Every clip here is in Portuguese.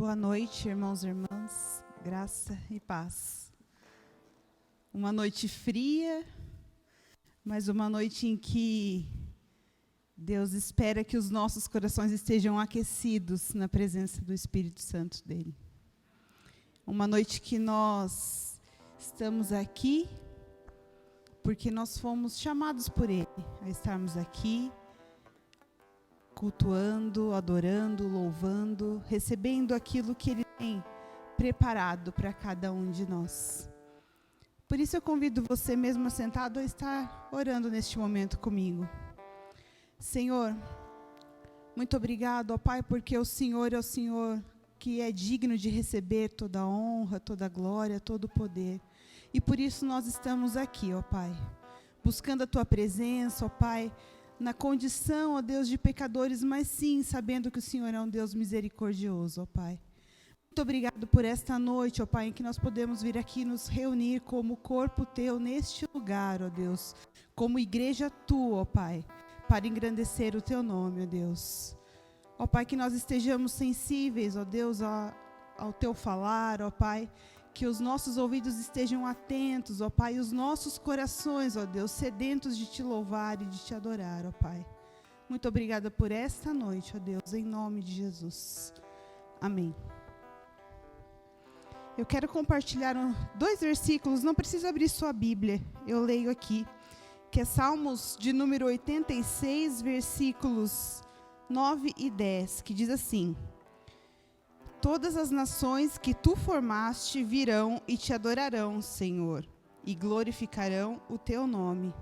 Boa noite, irmãos e irmãs, graça e paz. Uma noite fria, mas uma noite em que Deus espera que os nossos corações estejam aquecidos na presença do Espírito Santo dele. Uma noite que nós estamos aqui porque nós fomos chamados por Ele a estarmos aqui, cultuando, adorando, louvando, recebendo aquilo que Ele tem preparado para cada um de nós. Por isso eu convido você mesmo sentado a estar orando neste momento comigo. Senhor, muito obrigado, ó Pai, porque o Senhor é o Senhor que é digno de receber toda a honra, toda a glória, todo o poder. E por isso nós estamos aqui, ó Pai, buscando a Tua presença, ó Pai, na condição, ó Deus, de pecadores, mas sim, sabendo que o Senhor é um Deus misericordioso, ó Pai. Muito obrigado por esta noite, ó Pai, em que nós podemos vir aqui nos reunir como corpo Teu neste lugar, ó Deus, como igreja Tua, ó Pai, para engrandecer o Teu nome, ó Deus. Ó Pai, que nós estejamos sensíveis, ó Deus, ao Teu falar, ó Pai, que os nossos ouvidos estejam atentos, ó Pai, e os nossos corações, ó Deus, sedentos de Te louvar e de Te adorar, ó Pai. Muito obrigada por esta noite, ó Deus, em nome de Jesus. Amém. Eu quero compartilhar 2 versículos, não precisa abrir sua Bíblia, eu leio aqui, que é Salmos de número 86, versículos 9 e 10, que diz assim: Todas as nações que Tu formaste virão e Te adorarão, Senhor, e glorificarão o Teu nome.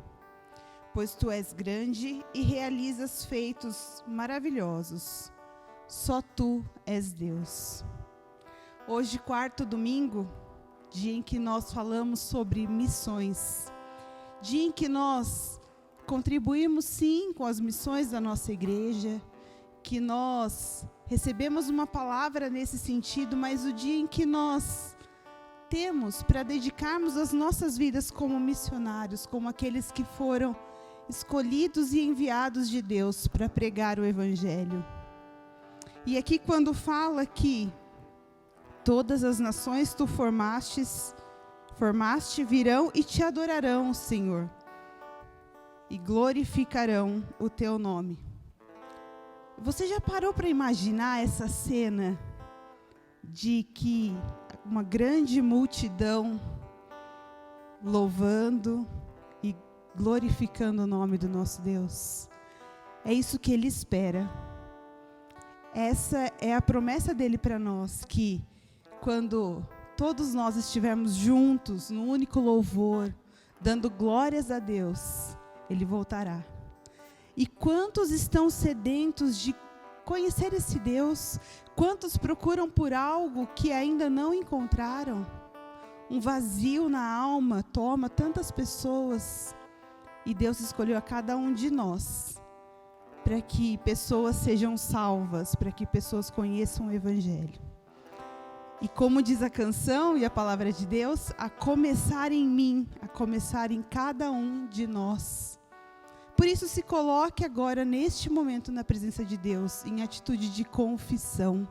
Pois Tu és grande e realizas feitos maravilhosos. Só Tu és Deus. Hoje, 4º domingo, dia em que nós falamos sobre missões. Dia em que nós contribuímos sim com as missões da nossa igreja, que nós recebemos uma palavra nesse sentido, mas o dia em que nós temos para dedicarmos as nossas vidas como missionários, como aqueles que foram escolhidos e enviados de Deus para pregar o Evangelho. E aqui quando fala que todas as nações Tu formaste virão e Te adorarão, Senhor, e glorificarão o Teu nome. Você já parou para imaginar essa cena de que uma grande multidão louvando e glorificando o nome do nosso Deus? É isso que Ele espera. Essa é a promessa dEle para nós, que quando todos nós estivermos juntos, no único louvor, dando glórias a Deus, Ele voltará. E quantos estão sedentos de conhecer esse Deus? Quantos procuram por algo que ainda não encontraram? Um vazio na alma toma tantas pessoas. E Deus escolheu a cada um de nós para que pessoas sejam salvas, para que pessoas conheçam o Evangelho. E como diz a canção e a palavra de Deus, a começar em mim, a começar em cada um de nós. Por isso, se coloque agora, neste momento, na presença de Deus, em atitude de confissão,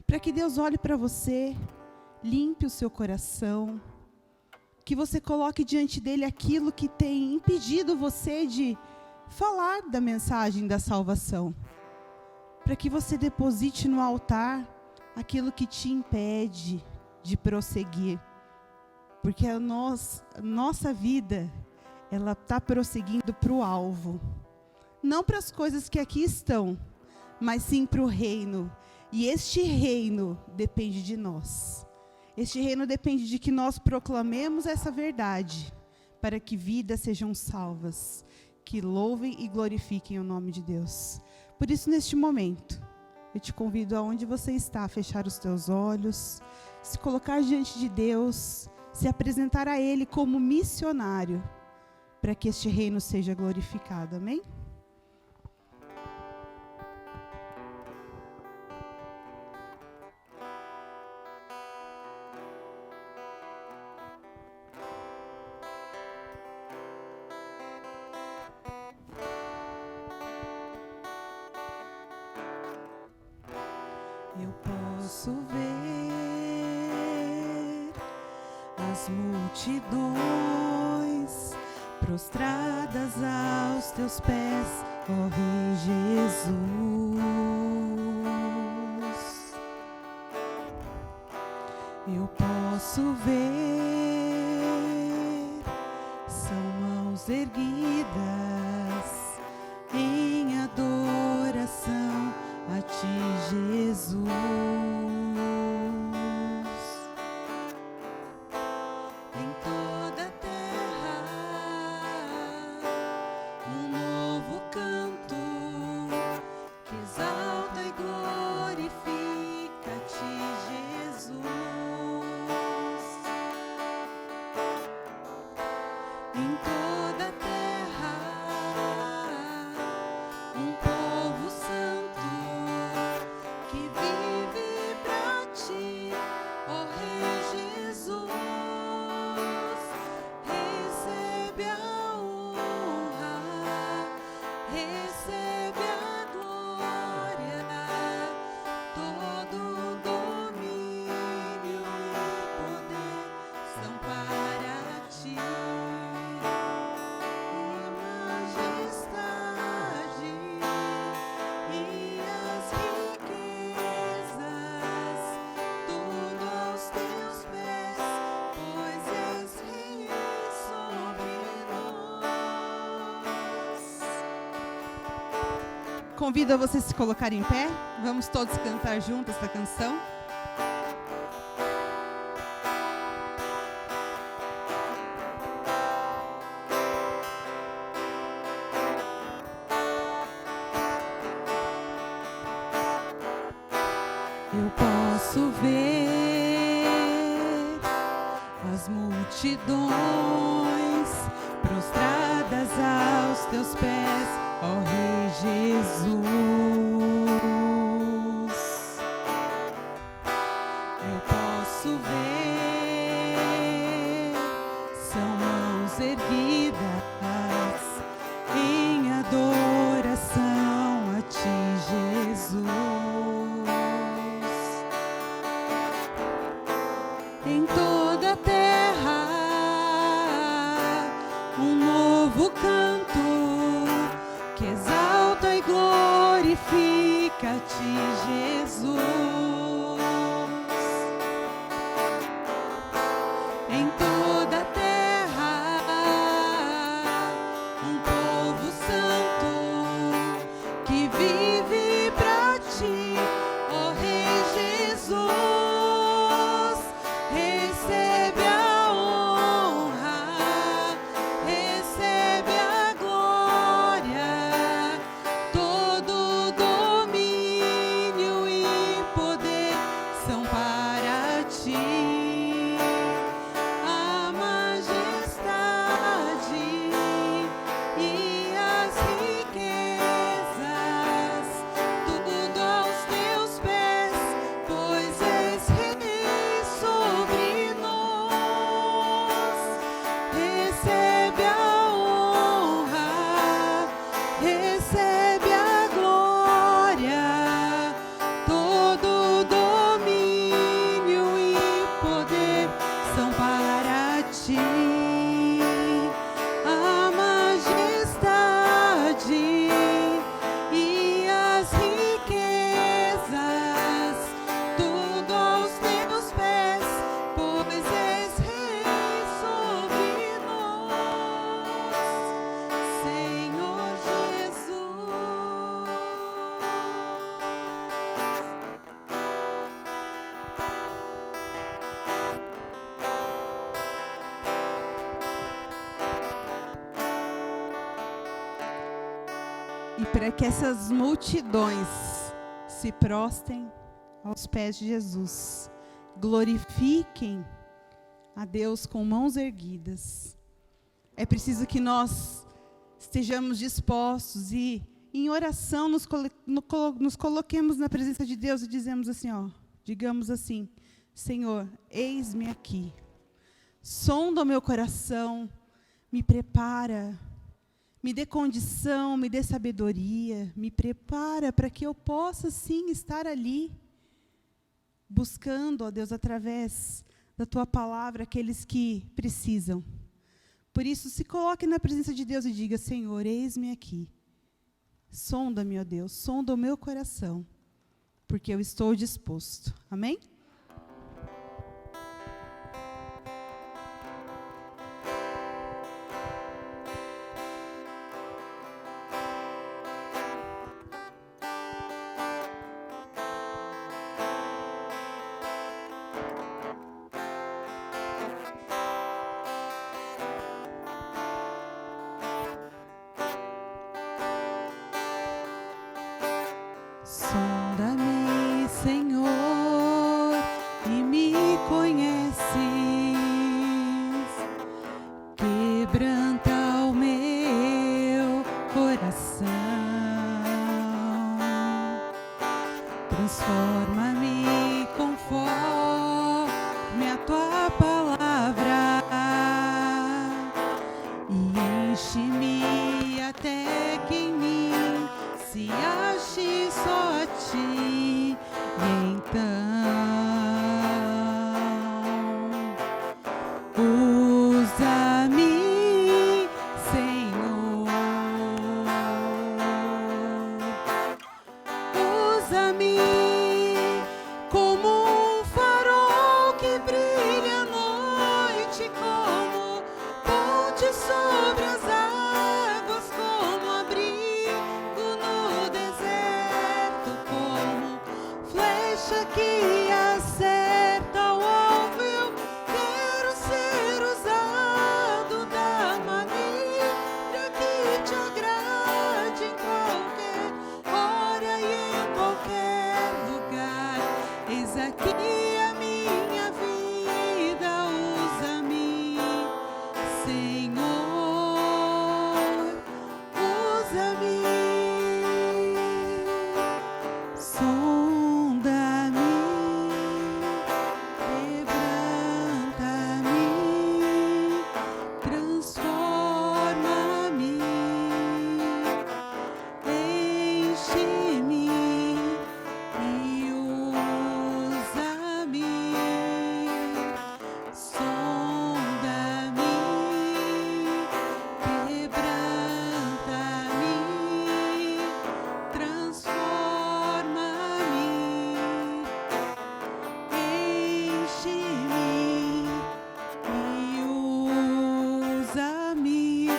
para que Deus olhe para você, limpe o seu coração, que você coloque diante dEle aquilo que tem impedido você de falar da mensagem da salvação, para que você deposite no altar aquilo que te impede de prosseguir, porque a nossa vida, ela está prosseguindo para o alvo. Não para as coisas que aqui estão, mas sim para o reino. E este reino depende de nós. Este reino depende de que nós proclamemos essa verdade, para que vidas sejam salvas, que louvem e glorifiquem o nome de Deus. Por isso, neste momento, eu te convido aonde você está a fechar os teus olhos, se colocar diante de Deus, se apresentar a Ele como missionário, para que este reino seja glorificado. Amém? Eu posso ver as multidões prostradas aos teus pés, ó Rei Jesus. Eu posso ver, são mãos erguidas em adoração a ti, Jesus. Em toda a terra, um novo canto que exalta e glorifica a ti, Jesus. Em toda a terra, um povo santo que vive pra ti, ó Rei Jesus. Recebe a honra, recebe a glória, todo domínio e poder são para ti. Majestade e as riquezas, tudo aos teus pés, pois és Rei sobre nós. Convido a você se colocar em pé. Vamos todos cantar juntos esta canção. Eu posso ver as multidões prostradas aos teus pés, ó Rei Jesus. Eu posso ver, são mãos erguidas em adoração a ti, Jesus. Em toda a terra, um novo canto que exalta e glorifica a ti, Jesus. Em toda a terra, um povo santo que vive pra ti, ó Rei Jesus. Recebe a honra, recebe a glória, todo domínio e poder são para ti. A majestade e as riquezas, tudo aos teus pés, pois és Rei sobre nós. Recebe a honra, recebe a glória, todo domínio e poder são para ti. A majestade e as riquezas, tudo aos teus pés, pois és Rei sobre nós, Senhor Jesus. E para que essas multidões se prostrem aos pés de Jesus, glorifiquem a Deus com mãos erguidas, é preciso que nós estejamos dispostos e, em oração, nos coloquemos na presença de Deus e digamos assim: Senhor, eis-me aqui, sonda o meu coração, me prepara, me dê condição, me dê sabedoria, me prepara para que eu possa sim estar ali, buscando, ó Deus, através da Tua palavra, aqueles que precisam. Por isso, se coloque na presença de Deus e diga: Senhor, eis-me aqui. Sonda-me, ó Deus, sonda o meu coração, porque eu estou disposto. Amém? Sonda-me, Senhor, e me conheces. Quebranta o meu coração. Transforma-me conforme a Tua palavra e enche-me até que em mim se ache só a Ti. E então usa-me, Senhor, usa-me como um farol que brilha à noite, como ponte sobre as águas, como abrigo no deserto, como flecha que acerta o alvo. Eu quero ser usado da maneira que Te agrade, em qualquer hora e em qualquer lugar. Eis aqui a minha vida, usa-me, Senhor, usa-me. Sonda-me, quebranta-me, transforma-me, enche-me e usa-me. Sonda-me, quebranta-me, transforma-me, enche-me e usa-me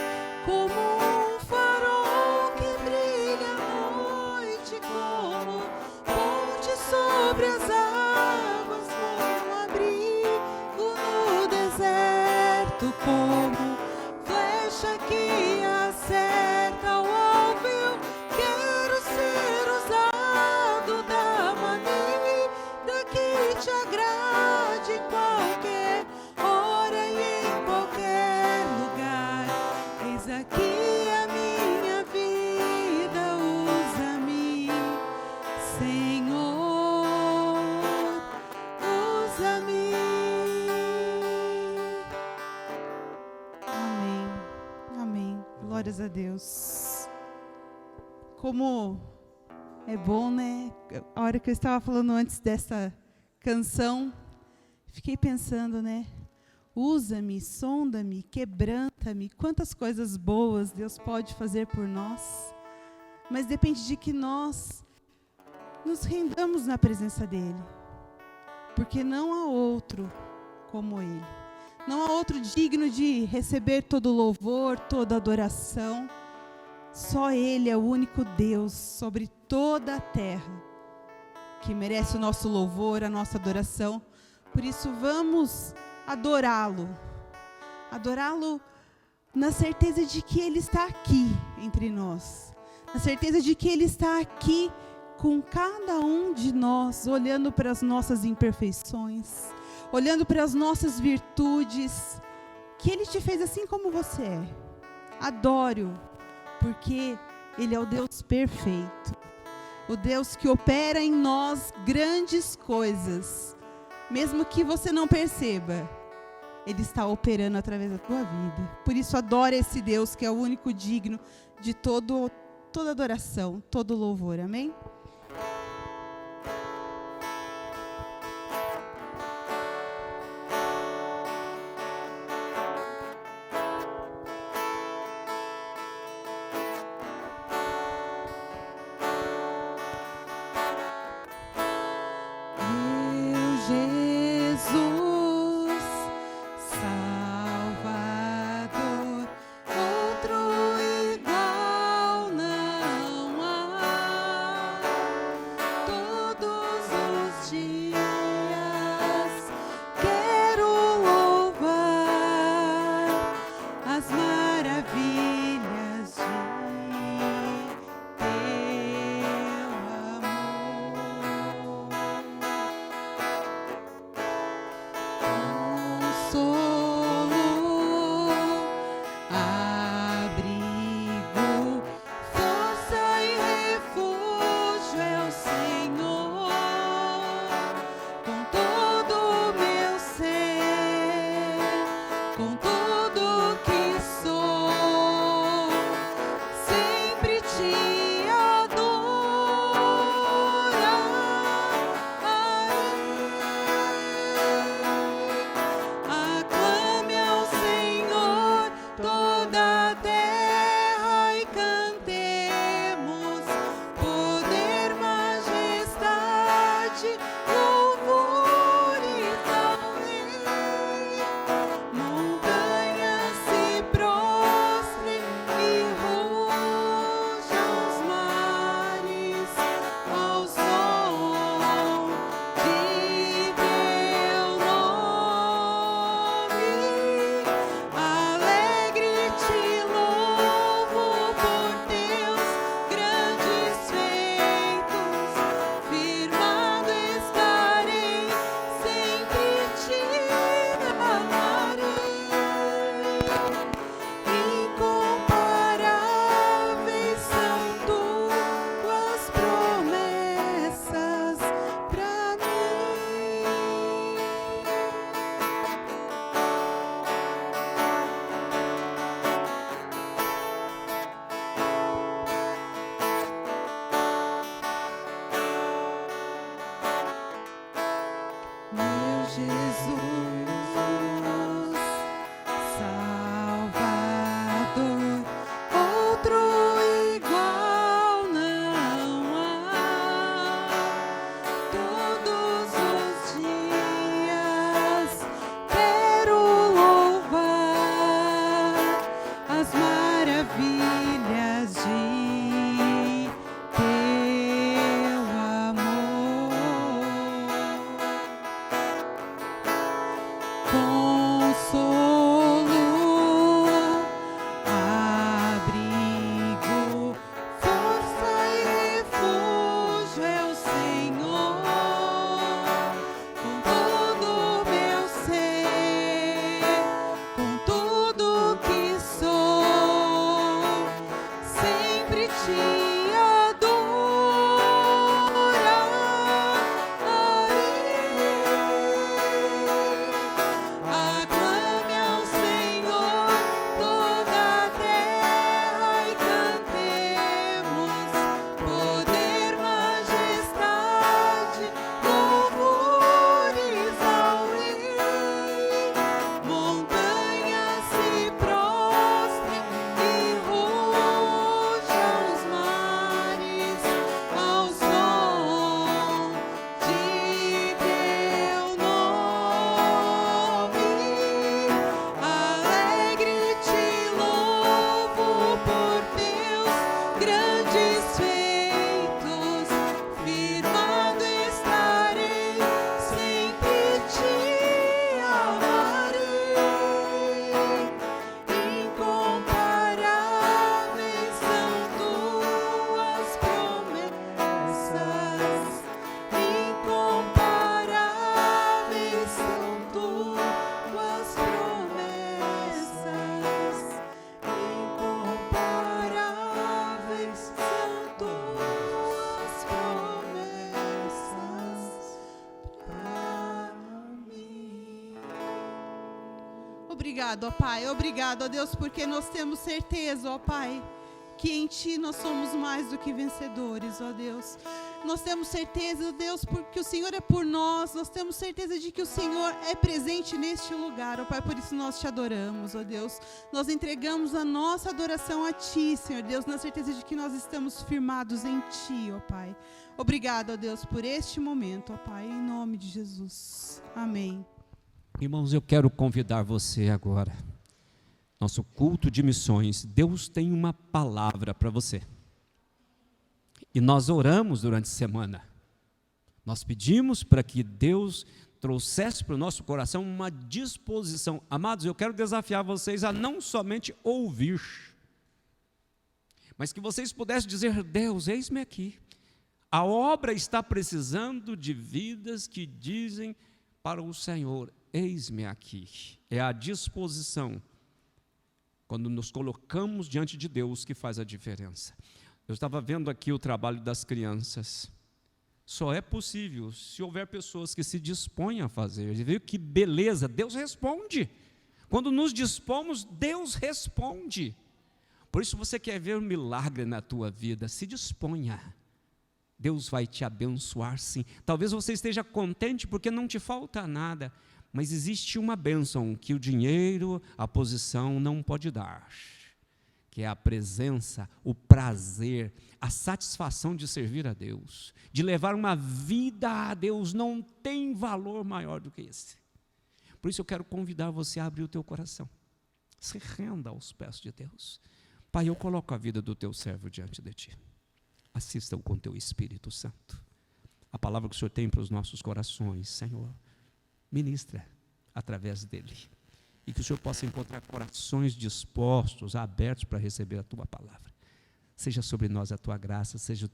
como um farol que brilha à noite, como ponte sobre as águas, como abrigo no deserto, como flecha que acerta o alvo. Eu quero ser usado da maneira que Te agrade, em qualquer hora e em qualquer lugar. Eis aqui a minha vida, usa-me, Senhor, usa-me. Amém, amém. Glórias a Deus. Como é bom, né? A hora que eu estava falando antes dessa canção, fiquei pensando, né? Usa-me, sonda-me, quebranta-me. Quantas coisas boas Deus pode fazer por nós. Mas depende de que nós nos rendamos na presença dEle. Porque não há outro como Ele. Não há outro digno de receber todo louvor, toda adoração. Só Ele é o único Deus sobre toda a terra que merece o nosso louvor, a nossa adoração. Por isso vamos adorá-lo. Adorá-lo na certeza de que Ele está aqui entre nós. Na certeza de que Ele está aqui com cada um de nós, olhando para as nossas imperfeições, olhando para as nossas virtudes, que Ele te fez assim como você é. Adore-o, porque Ele é o Deus perfeito, o Deus que opera em nós grandes coisas, mesmo que você não perceba, Ele está operando através da tua vida. Por isso adora esse Deus que é o único digno de toda adoração, todo louvor, amém? Obrigado, ó Pai. Obrigado, ó Deus, porque nós temos certeza, ó Pai, que em Ti nós somos mais do que vencedores, ó Deus. Nós temos certeza, ó Deus, porque o Senhor é por nós. Nós temos certeza de que o Senhor é presente neste lugar, ó Pai. Por isso nós Te adoramos, ó Deus. Nós entregamos a nossa adoração a Ti, Senhor Deus, na certeza de que nós estamos firmados em Ti, ó Pai. Obrigado, ó Deus, por este momento, ó Pai, em nome de Jesus. Amém. Irmãos, eu quero convidar você agora. Nosso culto de missões, Deus tem uma palavra para você. E nós oramos durante a semana. Nós pedimos para que Deus trouxesse para o nosso coração uma disposição. Amados, eu quero desafiar vocês a não somente ouvir, mas que vocês pudessem dizer: Deus, eis-me aqui. A obra está precisando de vidas que dizem para o Senhor: eis-me aqui. É a disposição, quando nos colocamos diante de Deus, que faz a diferença. Eu estava vendo aqui o trabalho das crianças. Só é possível se houver pessoas que se dispõem a fazer. Você viu que beleza? Deus responde. Quando nos dispomos, Deus responde. Por isso, você quer ver um milagre na tua vida, se disponha. Deus vai te abençoar, sim. Talvez você esteja contente porque não te falta nada, mas existe uma bênção que o dinheiro, a posição não pode dar, que é a presença, o prazer, a satisfação de servir a Deus, de levar uma vida a Deus. Não tem valor maior do que esse. Por isso eu quero convidar você a abrir o teu coração, se renda aos pés de Deus. Pai, eu coloco a vida do teu servo diante de Ti. Assista-o com teu Espírito Santo. A palavra que o Senhor tem para os nossos corações, Senhor, ministra através dele. E que o Senhor possa encontrar corações dispostos, abertos para receber a tua palavra. Seja sobre nós a tua graça, seja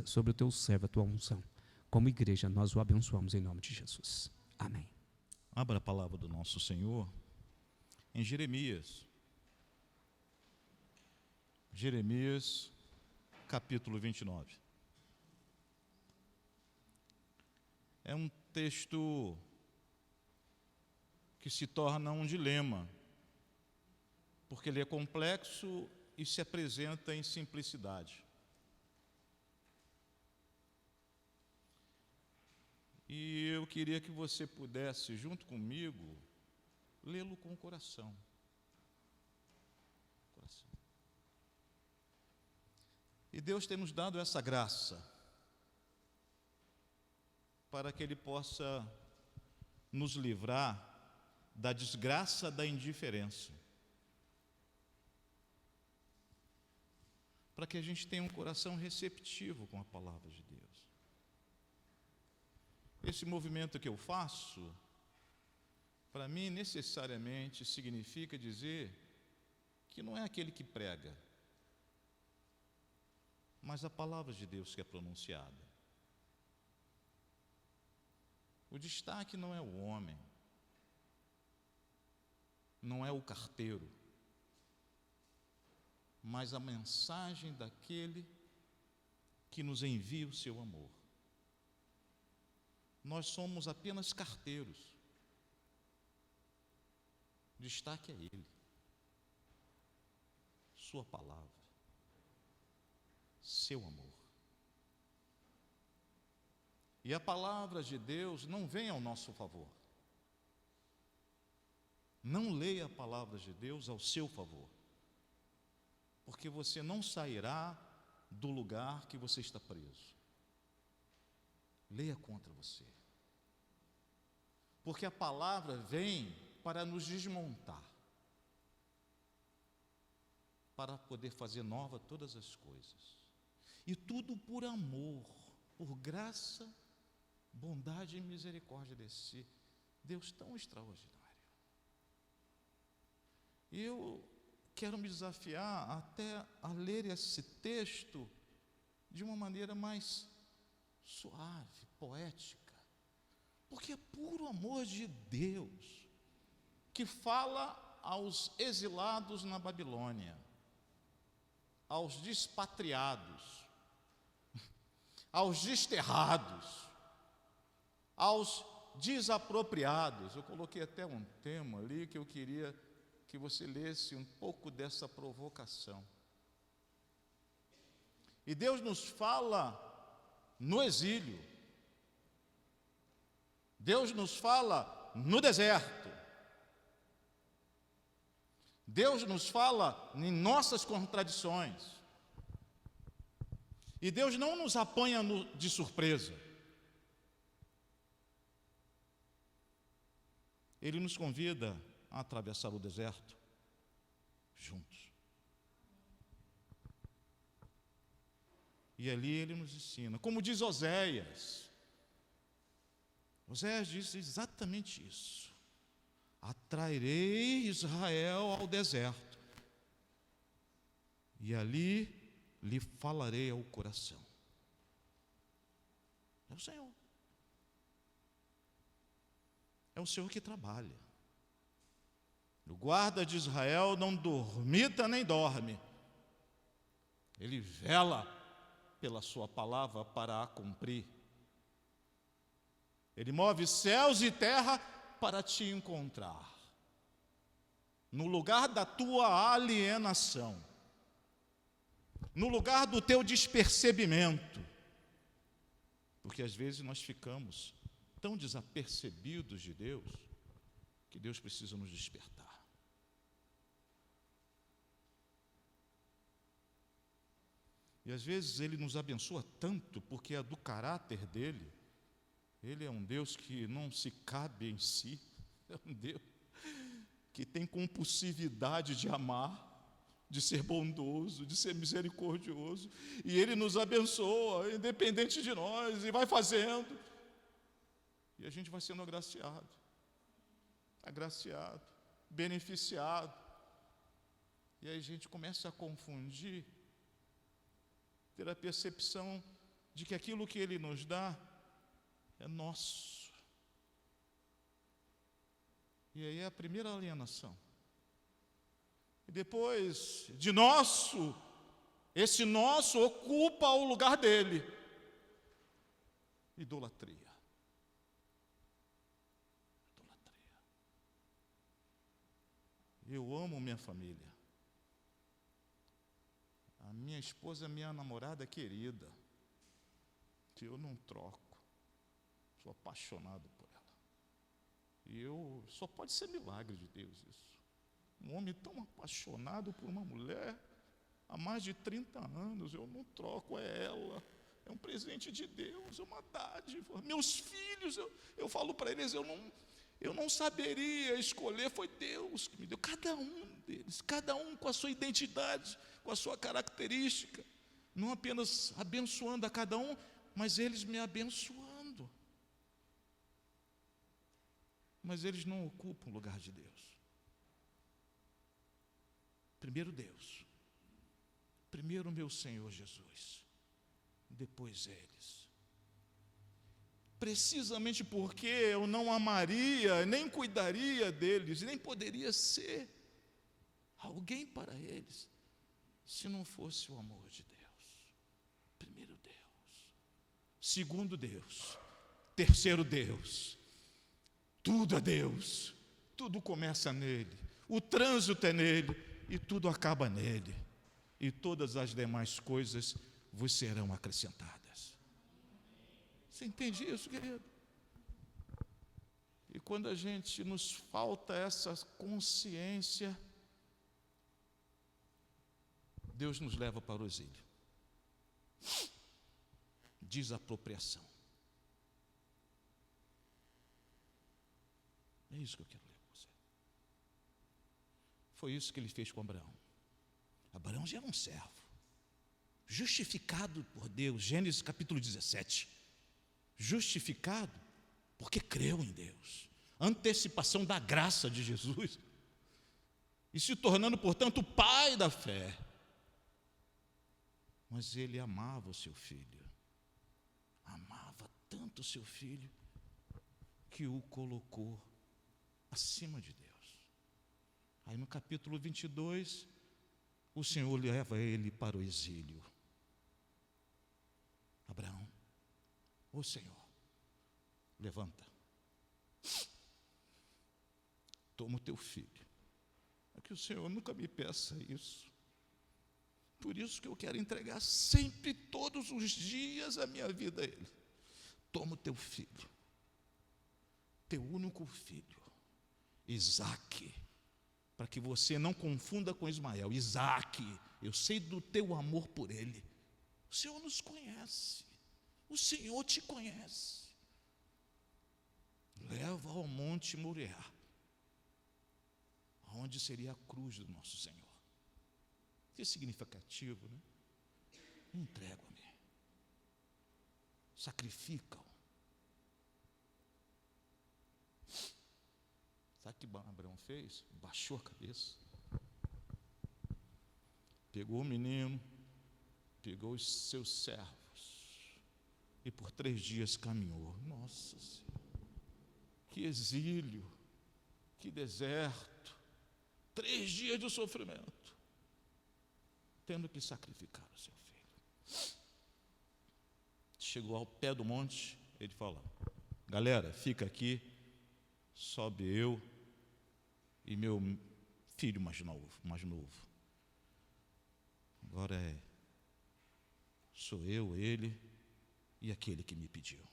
sobre o teu servo a tua unção. Como igreja, nós o abençoamos em nome de Jesus. Amém. Abra a palavra do nosso Senhor em Jeremias. Jeremias, capítulo 29. É um texto que se torna um dilema, porque ele é complexo e se apresenta em simplicidade. E eu eu queria que você pudesse, junto comigo, lê-lo com o coração. E Deus tem nos dado essa graça para que Ele possa nos livrar da desgraça da indiferença, para que a gente tenha um coração receptivo com a palavra de Deus. Esse movimento que eu faço, para mim, necessariamente significa dizer que não é aquele que prega, mas a palavra de Deus que é pronunciada. O destaque não é o homem, não é o carteiro, mas a mensagem daquele que nos envia o seu amor. Nós somos apenas carteiros. O destaque é Ele, sua palavra, seu amor. E a palavra de Deus não vem ao nosso favor. Não leia a palavra de Deus ao seu favor, porque você não sairá do lugar que você está preso. Leia contra você, porque a palavra vem para nos desmontar, para poder fazer nova todas as coisas, e tudo por amor, por graça, bondade e misericórdia desse Deus tão extraordinário. E eu quero me desafiar até a ler esse texto de uma maneira mais suave, poética, porque é puro amor de Deus que fala aos exilados na Babilônia, aos despatriados, aos desterrados, aos desapropriados. Eu coloquei até um tema ali que eu queria que você lesse um pouco dessa provocação. E Deus nos fala no exílio, Deus nos fala no deserto, Deus nos fala em nossas contradições, e Deus não nos apanha de surpresa. Ele nos convida a atravessar o deserto juntos. E ali Ele nos ensina, como diz Oséias. Oséias diz exatamente isso: atrairei Israel ao deserto, e ali lhe falarei ao coração. É o Senhor. É o Senhor que trabalha. O guarda de Israel não dormita nem dorme. Ele vela pela sua palavra para a cumprir. Ele move céus e terra para te encontrar, no lugar da tua alienação, no lugar do teu despercebimento, porque às vezes nós ficamos tão desapercebidos de Deus, que Deus precisa nos despertar. E às vezes Ele nos abençoa tanto, porque é do caráter dEle. Ele é um Deus que não se cabe em si, é um Deus que tem compulsividade de amar, de ser bondoso, de ser misericordioso, e Ele nos abençoa, independente de nós, e vai fazendo, e a gente vai sendo agraciado, beneficiado, e aí a gente começa a confundir, ter a percepção de que aquilo que Ele nos dá é nosso. E aí é a primeira alienação. E depois de nosso, esse nosso ocupa o lugar dele. Idolatria. Eu amo minha família. A minha esposa é minha namorada querida, que eu não troco. Sou apaixonado por ela. E só pode ser milagre de Deus isso. Um homem tão apaixonado por uma mulher, há mais de 30 anos, eu não troco, é ela. É um presente de Deus, é uma dádiva. Meus filhos, eu falo para eles, eu não saberia escolher, foi Deus que me deu. Cada um deles, cada um com a sua identidade, com a sua característica. Não apenas abençoando a cada um, mas eles me abençoando. Mas eles não ocupam o lugar de Deus. Primeiro Deus. Primeiro meu Senhor Jesus. Depois eles. Precisamente porque eu não amaria, nem cuidaria deles, nem poderia ser alguém para eles, se não fosse o amor de Deus. Primeiro Deus, segundo Deus, terceiro Deus, tudo é Deus, tudo começa nele, o trânsito é nele e tudo acaba nele, e todas as demais coisas vos serão acrescentadas. Você entende isso, querido? E quando a gente nos falta essa consciência, Deus nos leva para o exílio. Desapropriação. É isso que eu quero ler com você. Foi isso que ele fez com Abraão. Abraão já era um servo, justificado por Deus, Gênesis capítulo 17. Justificado porque creu em Deus, antecipação da graça de Jesus, e se tornando, portanto, o pai da fé. Mas ele amava o seu filho, amava tanto o seu filho, que o colocou acima de Deus. Aí no capítulo 22, o Senhor leva ele para o exílio. Abraão, ô Senhor, levanta, toma o teu filho. É que o Senhor nunca me peça isso. Por isso que eu quero entregar sempre, todos os dias, a minha vida a Ele. Toma o teu filho, teu único filho, Isaque, para que você não confunda com Ismael. Isaque, eu sei do teu amor por ele. O Senhor nos conhece, o Senhor te conhece. Leva ao monte Moriá, onde seria a cruz do nosso Senhor. Que significativo, né? Entrega-me, sacrifica-o. Sabe o que Abraão fez? Baixou a cabeça, pegou o menino, pegou os seus servos e por 3 dias caminhou. Nossa Senhora, que exílio, que deserto, 3 dias de sofrimento, tendo que sacrificar o seu filho. Chegou ao pé do monte, ele falou: galera, fica aqui, sobe eu e meu filho mais novo. Agora sou eu, ele e aquele que me pediu.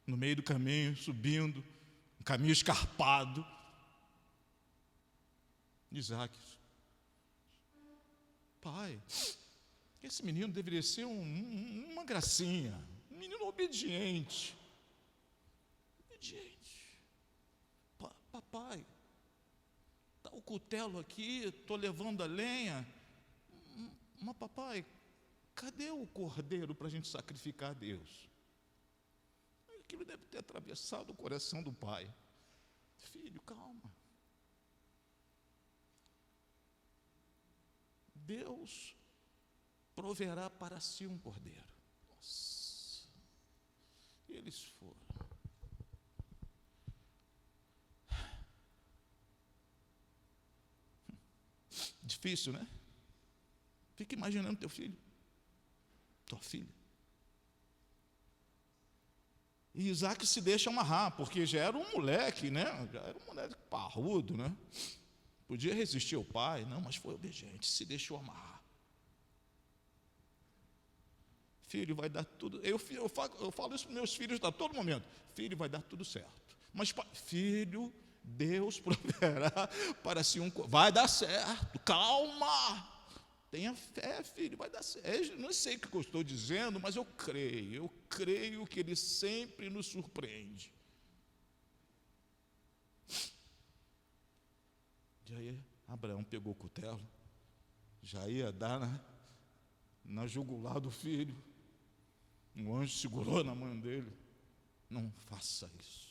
No meio do caminho, subindo, um caminho escarpado, Isaque: pai, esse menino deveria ser uma gracinha, um menino obediente. Papai, está o cutelo aqui, estou levando a lenha, mas papai, cadê o cordeiro para a gente sacrificar a Deus? Aquilo deve ter atravessado o coração do pai. Filho, calma. Deus proverá para si um cordeiro. Nossa. E eles foram. Difícil, né? Fica imaginando teu filho, tua filha. E Isaque se deixa amarrar, porque já era um moleque, né? Já era um moleque parrudo, né? Podia resistir ao pai, não, mas foi obediente, se deixou amarrar. filho, vai dar tudo. Eu falo isso para meus filhos a todo momento. Filho, vai dar tudo certo. Mas, filho, Deus proverá para si vai dar certo. Calma. Tenha fé, filho, vai dar certo. Eu não sei o que eu estou dizendo, mas eu creio que Ele sempre nos surpreende. E aí, Abraão pegou o cutelo, já ia dar na jugular do filho. Um anjo segurou na mão dele. Não faça isso.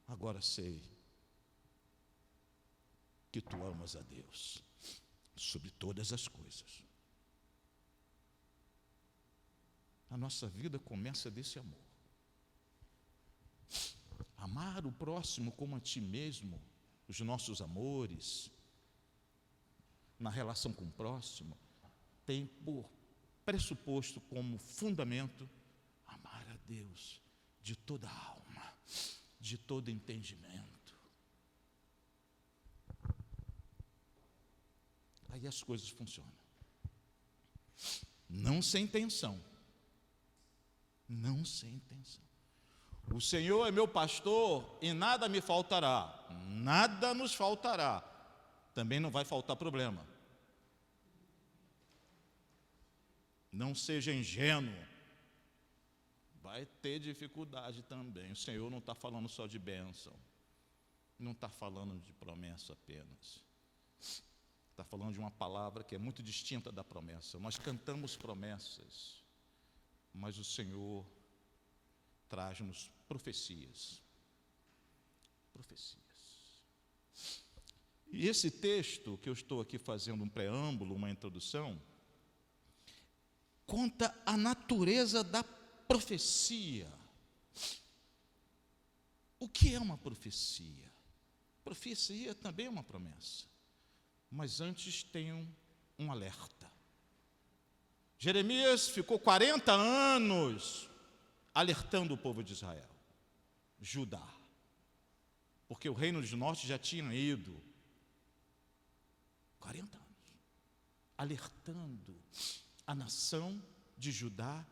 Agora sei que tu amas a Deus sobre todas as coisas. A nossa vida começa desse amor. Amar o próximo como a ti mesmo, os nossos amores, na relação com o próximo, tem por pressuposto como fundamento amar a Deus de toda a alma, de todo entendimento. Aí as coisas funcionam. Não sem intenção. Não sem intenção. O Senhor é meu pastor e nada me faltará. Nada nos faltará. Também não vai faltar problema. Não seja ingênuo. Vai ter dificuldade também. O Senhor não está falando só de bênção. Não está falando de promessa apenas. Está falando de uma palavra que é muito distinta da promessa. Nós cantamos promessas, mas o Senhor traz-nos profecias. Profecias. E esse texto que eu estou aqui fazendo um preâmbulo, uma introdução, conta a natureza da profecia. O que é uma profecia? Profecia também é uma promessa. Mas antes tem um alerta. Jeremias ficou 40 anos alertando o povo de Israel, Judá, porque o reino do norte já tinha ido. 40 anos, alertando a nação de Judá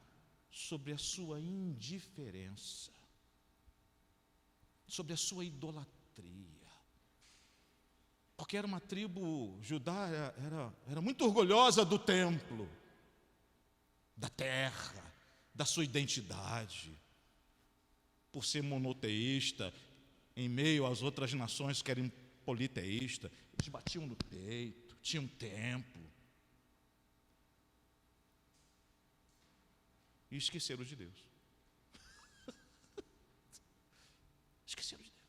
sobre a sua indiferença, sobre a sua idolatria. Porque era uma tribo, Judá era muito orgulhosa do templo, da terra, da sua identidade. Por ser monoteísta, em meio às outras nações que eram politeístas, eles batiam no peito, tinham templo. E esqueceram de Deus. Esqueceram de Deus.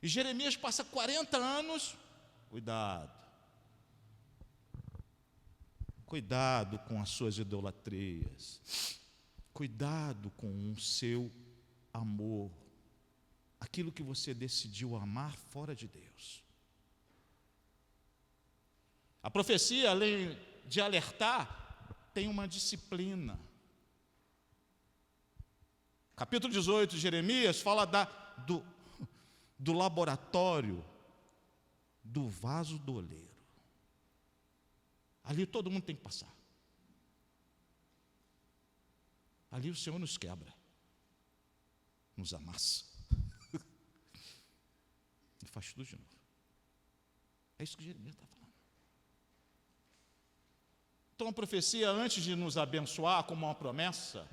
E Jeremias passa 40 anos, cuidado com as suas idolatrias, cuidado com o seu amor, aquilo que você decidiu amar fora de Deus. A profecia, além de alertar, tem uma disciplina. Capítulo 18 de Jeremias fala do laboratório, do vaso do oleiro. Ali todo mundo tem que passar. Ali o Senhor nos quebra, nos amassa e faz tudo de novo. É isso que Jeremias está falando. Então a profecia, antes de nos abençoar como uma promessa,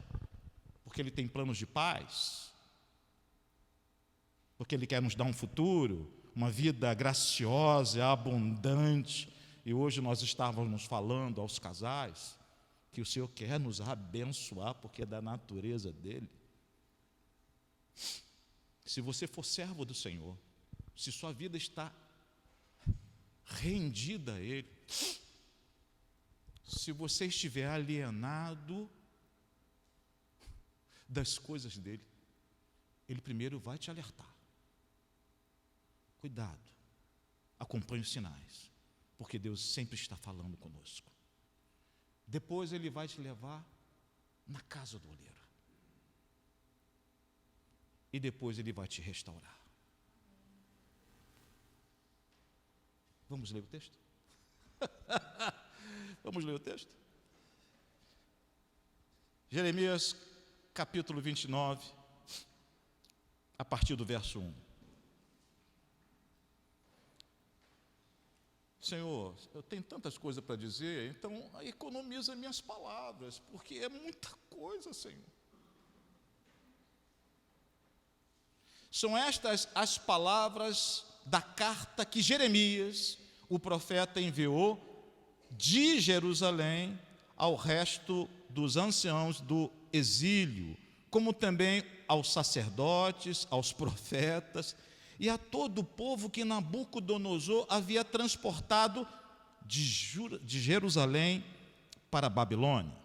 porque Ele tem planos de paz, porque Ele quer nos dar um futuro, uma vida graciosa, abundante. E hoje nós estávamos falando aos casais que o Senhor quer nos abençoar, porque é da natureza dEle. Se você for servo do Senhor, se sua vida está rendida a Ele, se você estiver alienado das coisas dEle, Ele primeiro vai te alertar. Cuidado, acompanhe os sinais, porque Deus sempre está falando conosco. Depois Ele vai te levar na casa do oleiro. E depois Ele vai te restaurar. Vamos ler o texto? Vamos ler o texto? Jeremias capítulo 29, a partir do verso 1. Senhor, eu tenho tantas coisas para dizer, então economiza minhas palavras, porque é muita coisa, Senhor. São estas as palavras da carta que Jeremias, o profeta, enviou de Jerusalém ao resto dos anciãos do exílio, como também aos sacerdotes, aos profetas e a todo o povo que Nabucodonosor havia transportado de Jerusalém para a Babilônia.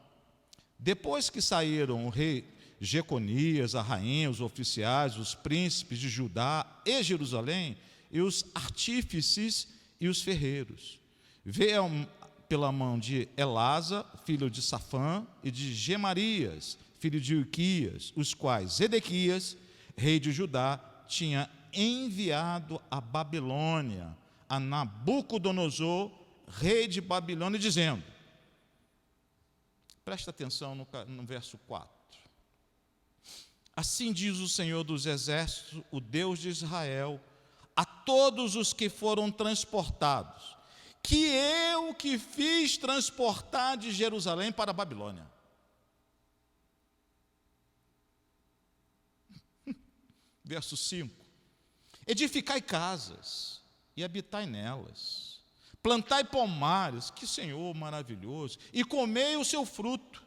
Depois que saíram o rei Jeconias, a rainha, os oficiais, os príncipes de Judá e Jerusalém, e os artífices e os ferreiros, veio pela mão de Elasa, filho de Safã, e de Gemarias, filho de Uquias, os quais Zedequias, rei de Judá, tinha enviado a Babilônia, a Nabucodonosor, rei de Babilônia, dizendo, presta atenção no verso 4, assim diz o Senhor dos Exércitos, o Deus de Israel, a todos os que foram transportados, que eu que fiz transportar de Jerusalém para a Babilônia. Verso 5, edificai casas e habitai nelas, plantai pomares, que Senhor maravilhoso, e comei o seu fruto.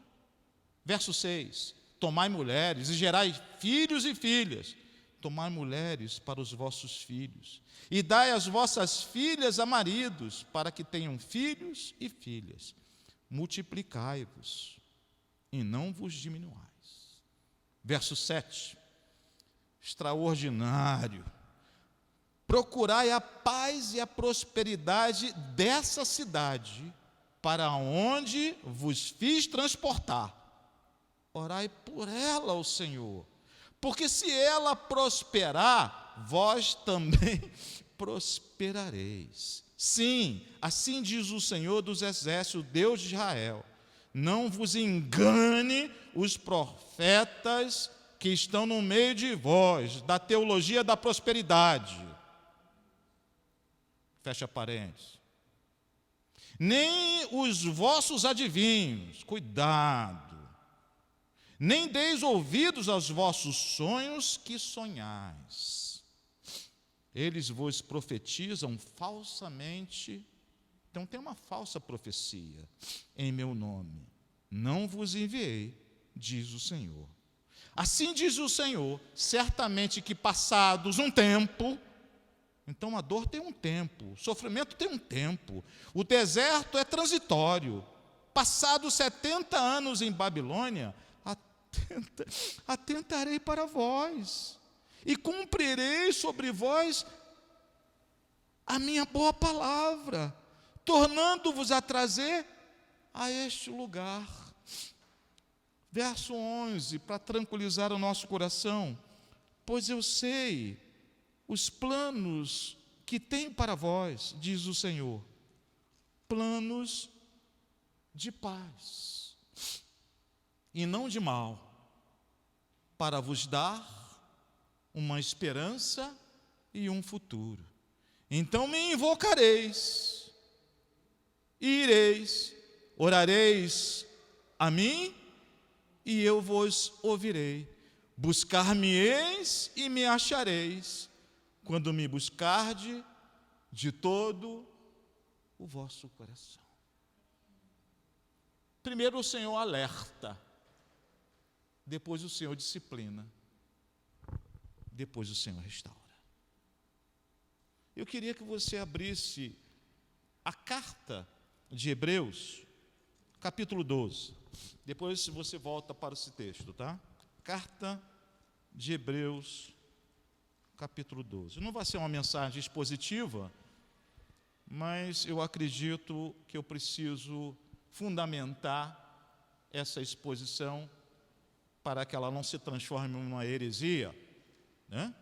Verso 6, tomai mulheres e gerai filhos e filhas, tomai mulheres para os vossos filhos, e dai as vossas filhas a maridos, para que tenham filhos e filhas. Multiplicai-vos, e não vos diminuais. Verso 7, extraordinário. Procurai a paz e a prosperidade dessa cidade, para onde vos fiz transportar. Orai por ela ao Senhor, porque se ela prosperar, vós também prosperareis. Sim, assim diz o Senhor dos Exércitos, Deus de Israel, não vos engane os profetas que estão no meio de vós, da teologia da prosperidade. Fecha parênteses. Nem os vossos adivinhos, cuidado, nem deis ouvidos aos vossos sonhos que sonhais. Eles vos profetizam falsamente, então tem uma falsa profecia em meu nome. Não vos enviei, diz o Senhor. Assim diz o Senhor, certamente que passados um tempo, então a dor tem um tempo, o sofrimento tem um tempo, o deserto é transitório. Passados 70 anos em Babilônia, atentarei para vós e cumprirei sobre vós a minha boa palavra, tornando-vos a trazer a este lugar. Verso 11, para tranquilizar o nosso coração, pois eu sei os planos que tenho para vós, diz o Senhor, planos de paz e não de mal, para vos dar uma esperança e um futuro. Então me invocareis, e ireis, orareis a mim, e eu vos ouvirei. Buscar-me-eis e me achareis, quando me buscarde de todo o vosso coração. Primeiro o Senhor alerta, depois o Senhor disciplina, depois o Senhor restaura. Eu queria que você abrisse a carta de Hebreus, capítulo 12. Depois você volta para esse texto, tá? Carta de Hebreus, capítulo 12. Não vai ser uma mensagem expositiva, mas eu acredito que eu preciso fundamentar essa exposição para que ela não se transforme em uma heresia, né?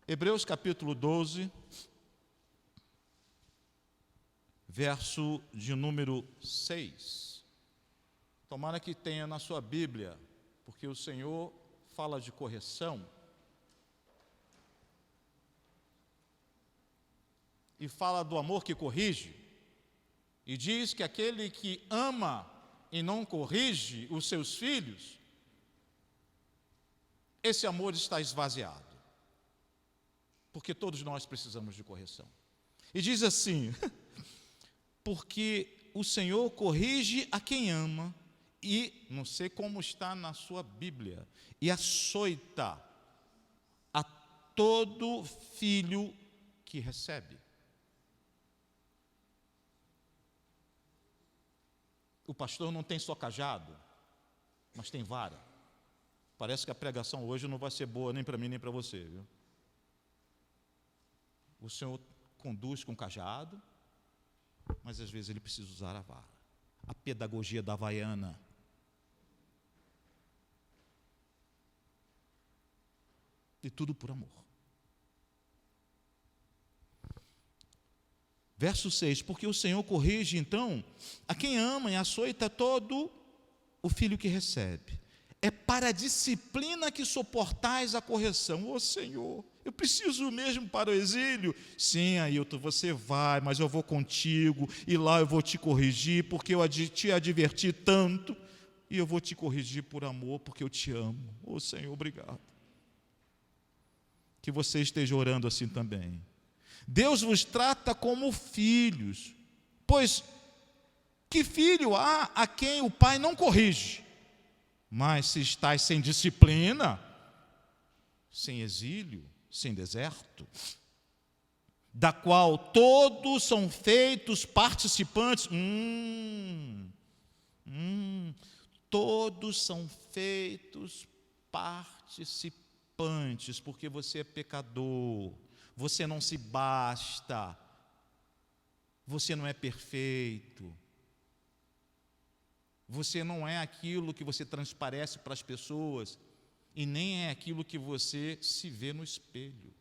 Hebreus capítulo 12, verso de número 6. Tomara que tenha na sua Bíblia, porque o Senhor fala de correção e fala do amor que corrige, e diz que aquele que ama e não corrige os seus filhos, esse amor está esvaziado, porque todos nós precisamos de correção. E diz assim, porque o Senhor corrige a quem ama, e, não sei como está na sua Bíblia, e açoita a todo filho que recebe. O pastor não tem só cajado, mas tem vara. Parece que a pregação hoje não vai ser boa nem para mim nem para você, viu? O Senhor conduz com cajado, mas às vezes ele precisa usar a vara. A pedagogia da Havaiana. E tudo por amor. Verso 6, porque o Senhor corrige, então, a quem ama e açoita todo o filho que recebe. É para a disciplina que suportais a correção. Ô Senhor, eu preciso mesmo para o exílio? Sim, Ailton, você vai, mas eu vou contigo, e lá eu vou te corrigir, porque eu te adverti tanto, e eu vou te corrigir por amor, porque eu te amo. Ô Senhor, obrigado. Que você esteja orando assim também. Deus vos trata como filhos, pois que filho há a quem o pai não corrige? Mas se estáis sem disciplina, sem exílio, sem deserto, da qual todos são feitos participantes, todos são feitos participantes, porque você é pecador, você não se basta, você não é perfeito, você não é aquilo que você transparece para as pessoas, e nem é aquilo que você se vê no espelho.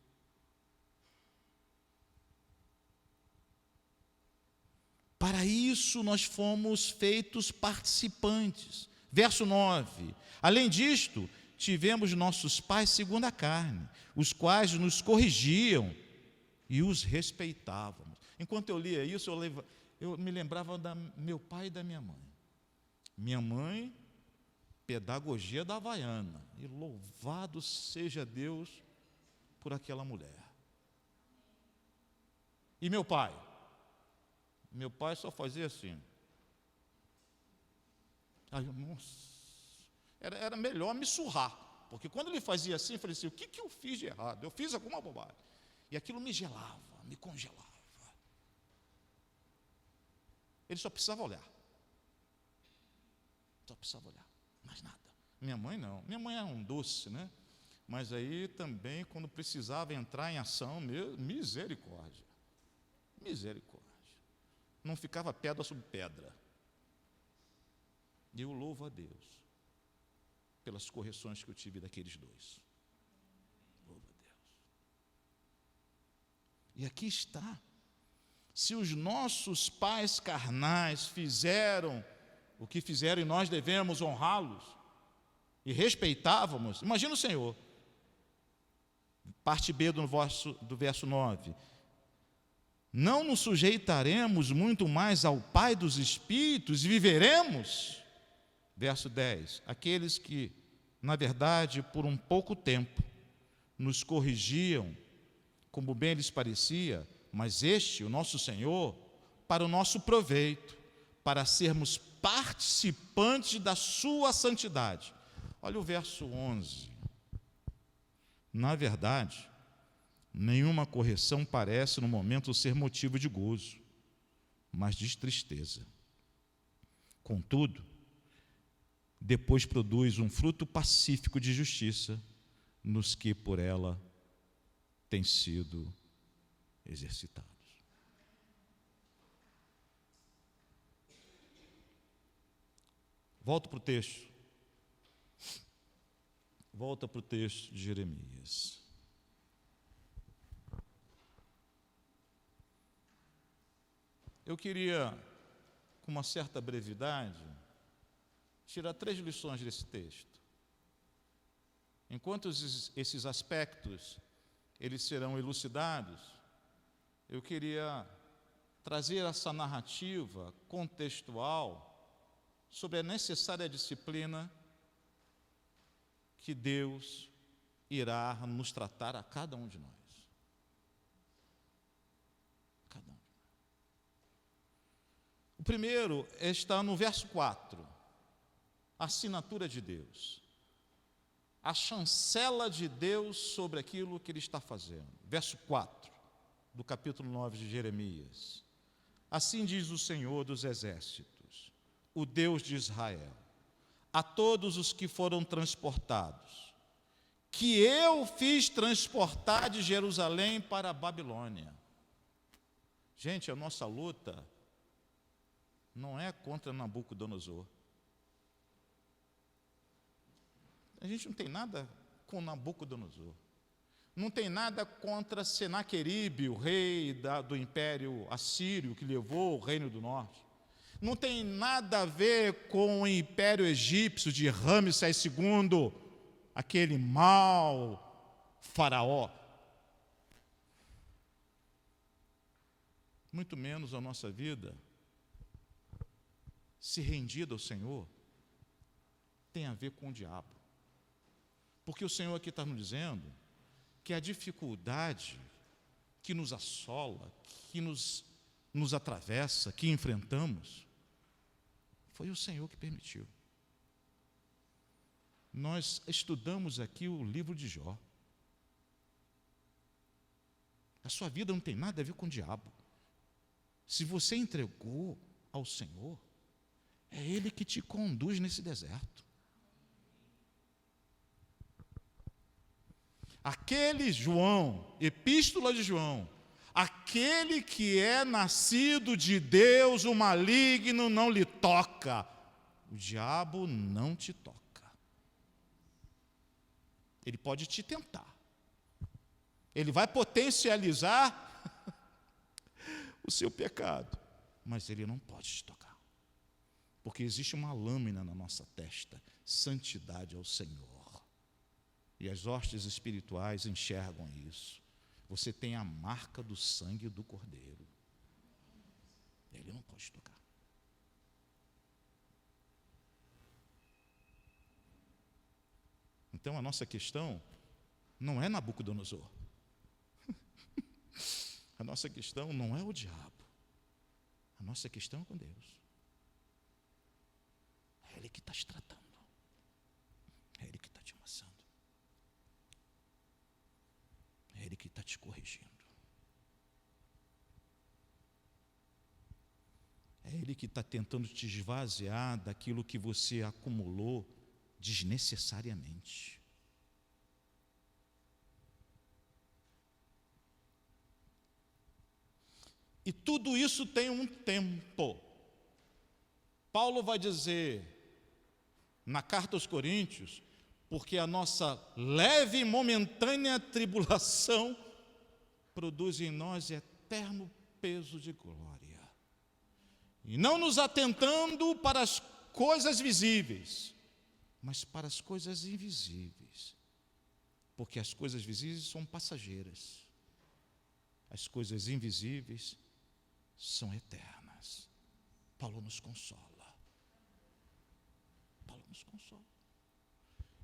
Para isso nós fomos feitos participantes. Verso 9. Além disto, tivemos nossos pais segundo a carne, os quais nos corrigiam e os respeitávamos. Enquanto eu lia isso, eu me lembrava do meu pai e da minha mãe. Minha mãe, pedagogia da Havaiana, e louvado seja Deus por aquela mulher. E meu pai? Meu pai só fazia assim. Aí, nossa, era melhor me surrar, porque quando ele fazia assim, eu falei assim, o que eu fiz de errado? Eu fiz alguma bobagem. E aquilo me gelava, me congelava. Ele só precisava olhar. Só precisava olhar, mais nada. Minha mãe não. Minha mãe era um doce, né? Mas aí também, quando precisava entrar em ação, misericórdia. Misericórdia. Não ficava pedra sobre pedra. E eu louvo a Deus pelas correções que eu tive daqueles dois. Louvo a Deus. E aqui está. Se os nossos pais carnais fizeram o que fizeram e nós devemos honrá-los e respeitávamos, imagina o Senhor. Parte B do verso 9. Não nos sujeitaremos muito mais ao Pai dos Espíritos e viveremos? Verso 10. Aqueles que, na verdade, por um pouco tempo, nos corrigiam, como bem lhes parecia, mas este, o nosso Senhor, para o nosso proveito, para sermos participantes da sua santidade. Olha o verso 11. Na verdade, nenhuma correção parece no momento ser motivo de gozo, mas de tristeza. Contudo, depois produz um fruto pacífico de justiça nos que por ela têm sido exercitados. Volta para o texto. Volta para o texto de Jeremias. Eu queria, com uma certa brevidade, tirar 3 lições desse texto. Enquanto esses aspectos eles serão elucidados, eu queria trazer essa narrativa contextual sobre a necessária disciplina que Deus irá nos tratar a cada um de nós. Cada um. O primeiro está no verso 4, a assinatura de Deus, a chancela de Deus sobre aquilo que Ele está fazendo. Verso 4, do capítulo 9 de Jeremias. Assim diz o Senhor dos Exércitos, o Deus de Israel, a todos os que foram transportados, que eu fiz transportar de Jerusalém para a Babilônia. Gente, a nossa luta não é contra Nabucodonosor. A gente não tem nada com Nabucodonosor. Não tem nada contra Senaqueribe, o rei do Império Assírio, que levou o Reino do Norte. Não tem nada a ver com o Império Egípcio de Ramsés II, aquele mau faraó. Muito menos a nossa vida, se rendida ao Senhor, tem a ver com o diabo. Porque o Senhor aqui está nos dizendo que a dificuldade que nos assola, que nos atravessa, que enfrentamos, foi o Senhor que permitiu. Nós estudamos aqui o livro de Jó. A sua vida não tem nada a ver com o diabo. Se você entregou ao Senhor, é Ele que te conduz nesse deserto. Aquele João, epístola de João, aquele que é nascido de Deus, o maligno não lhe toca, o diabo não te toca. Ele pode te tentar, ele vai potencializar o seu pecado, mas ele não pode te tocar, porque existe uma lâmina na nossa testa, santidade ao Senhor. E as hostes espirituais enxergam isso. Você tem a marca do sangue do Cordeiro. Ele não pode tocar. Então a nossa questão não é Nabucodonosor. A nossa questão não é o diabo. A nossa questão é com Deus. É Ele que está te tratando. É Ele que está te amassando. É Ele que está te corrigindo. É Ele que está tentando te esvaziar daquilo que você acumulou desnecessariamente. E tudo isso tem um tempo. Paulo vai dizer na carta aos Coríntios, porque a nossa leve e momentânea tribulação produz em nós eterno peso de glória. E não nos atentando para as coisas visíveis, mas para as coisas invisíveis. Porque as coisas visíveis são passageiras. As coisas invisíveis são eternas. Paulo nos consola. Paulo nos consola.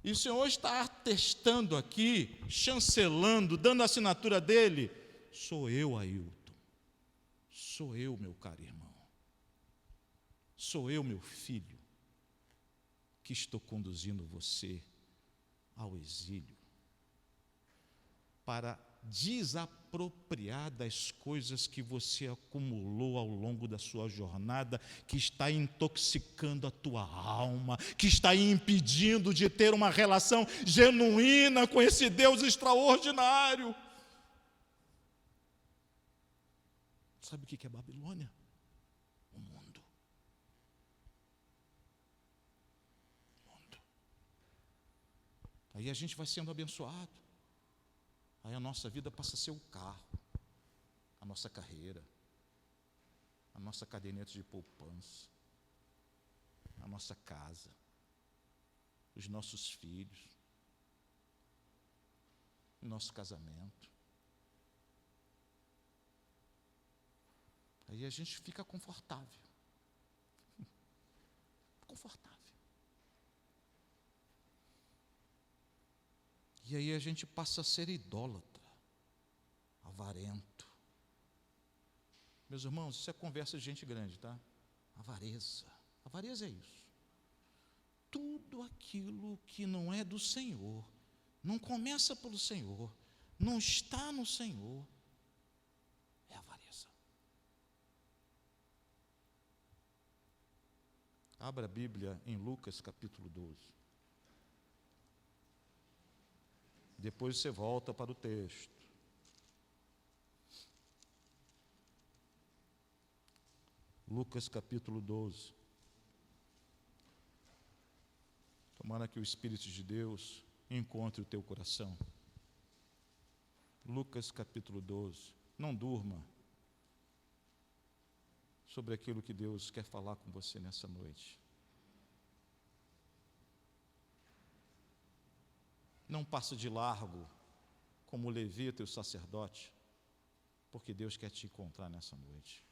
E o Senhor está atestando aqui, chancelando, dando a assinatura dele. Sou eu, Ailton. Sou eu, meu caro irmão. Sou eu, meu filho, que estou conduzindo você ao exílio para desapropriar das coisas que você acumulou ao longo da sua jornada, que está intoxicando a tua alma, que está impedindo de ter uma relação genuína com esse Deus extraordinário. Sabe o que é Babilônia? O mundo. O mundo. Aí a gente vai sendo abençoado. Aí a nossa vida passa a ser o carro, a nossa carreira, a nossa caderneta de poupança, a nossa casa, os nossos filhos, o nosso casamento. Aí a gente fica confortável. Confortável. E aí a gente passa a ser idólatra, avarento. Meus irmãos, isso é conversa de gente grande, tá? Avareza. Avareza é isso. Tudo aquilo que não é do Senhor, não começa pelo Senhor, não está no Senhor, é avareza. Abra a Bíblia em Lucas capítulo 12. Depois você volta para o texto. Lucas capítulo 12. Tomara que o Espírito de Deus encontre o teu coração. Lucas capítulo 12. Não durma sobre aquilo que Deus quer falar com você nessa noite. Não passa de largo como o levita e o sacerdote, porque Deus quer te encontrar nessa noite.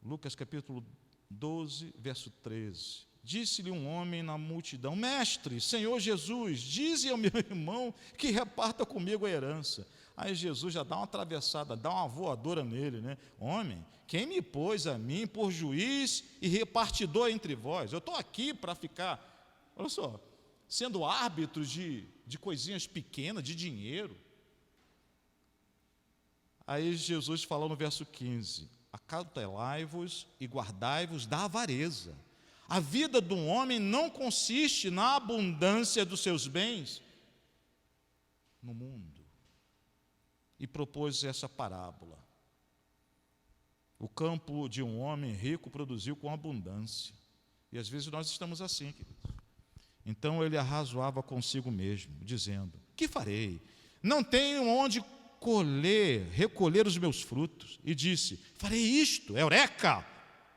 Lucas capítulo 12, verso 13. Disse-lhe um homem na multidão: Mestre, Senhor Jesus, dize ao meu irmão que reparta comigo a herança. Aí Jesus já dá uma atravessada, dá uma voadora nele, né? Homem, quem me pôs a mim por juiz e repartidor entre vós? Eu estou aqui para ficar, olha só, sendo árbitro de coisinhas pequenas, de dinheiro. Aí Jesus falou no verso 15: acautelai-vos e guardai-vos da avareza. A vida de um homem não consiste na abundância dos seus bens no mundo. E propôs essa parábola. O campo de um homem rico produziu com abundância. E às vezes nós estamos assim, queridos. Então ele arrazoava consigo mesmo, dizendo: que farei? Não tenho onde recolher os meus frutos. E disse: farei isto, eureka!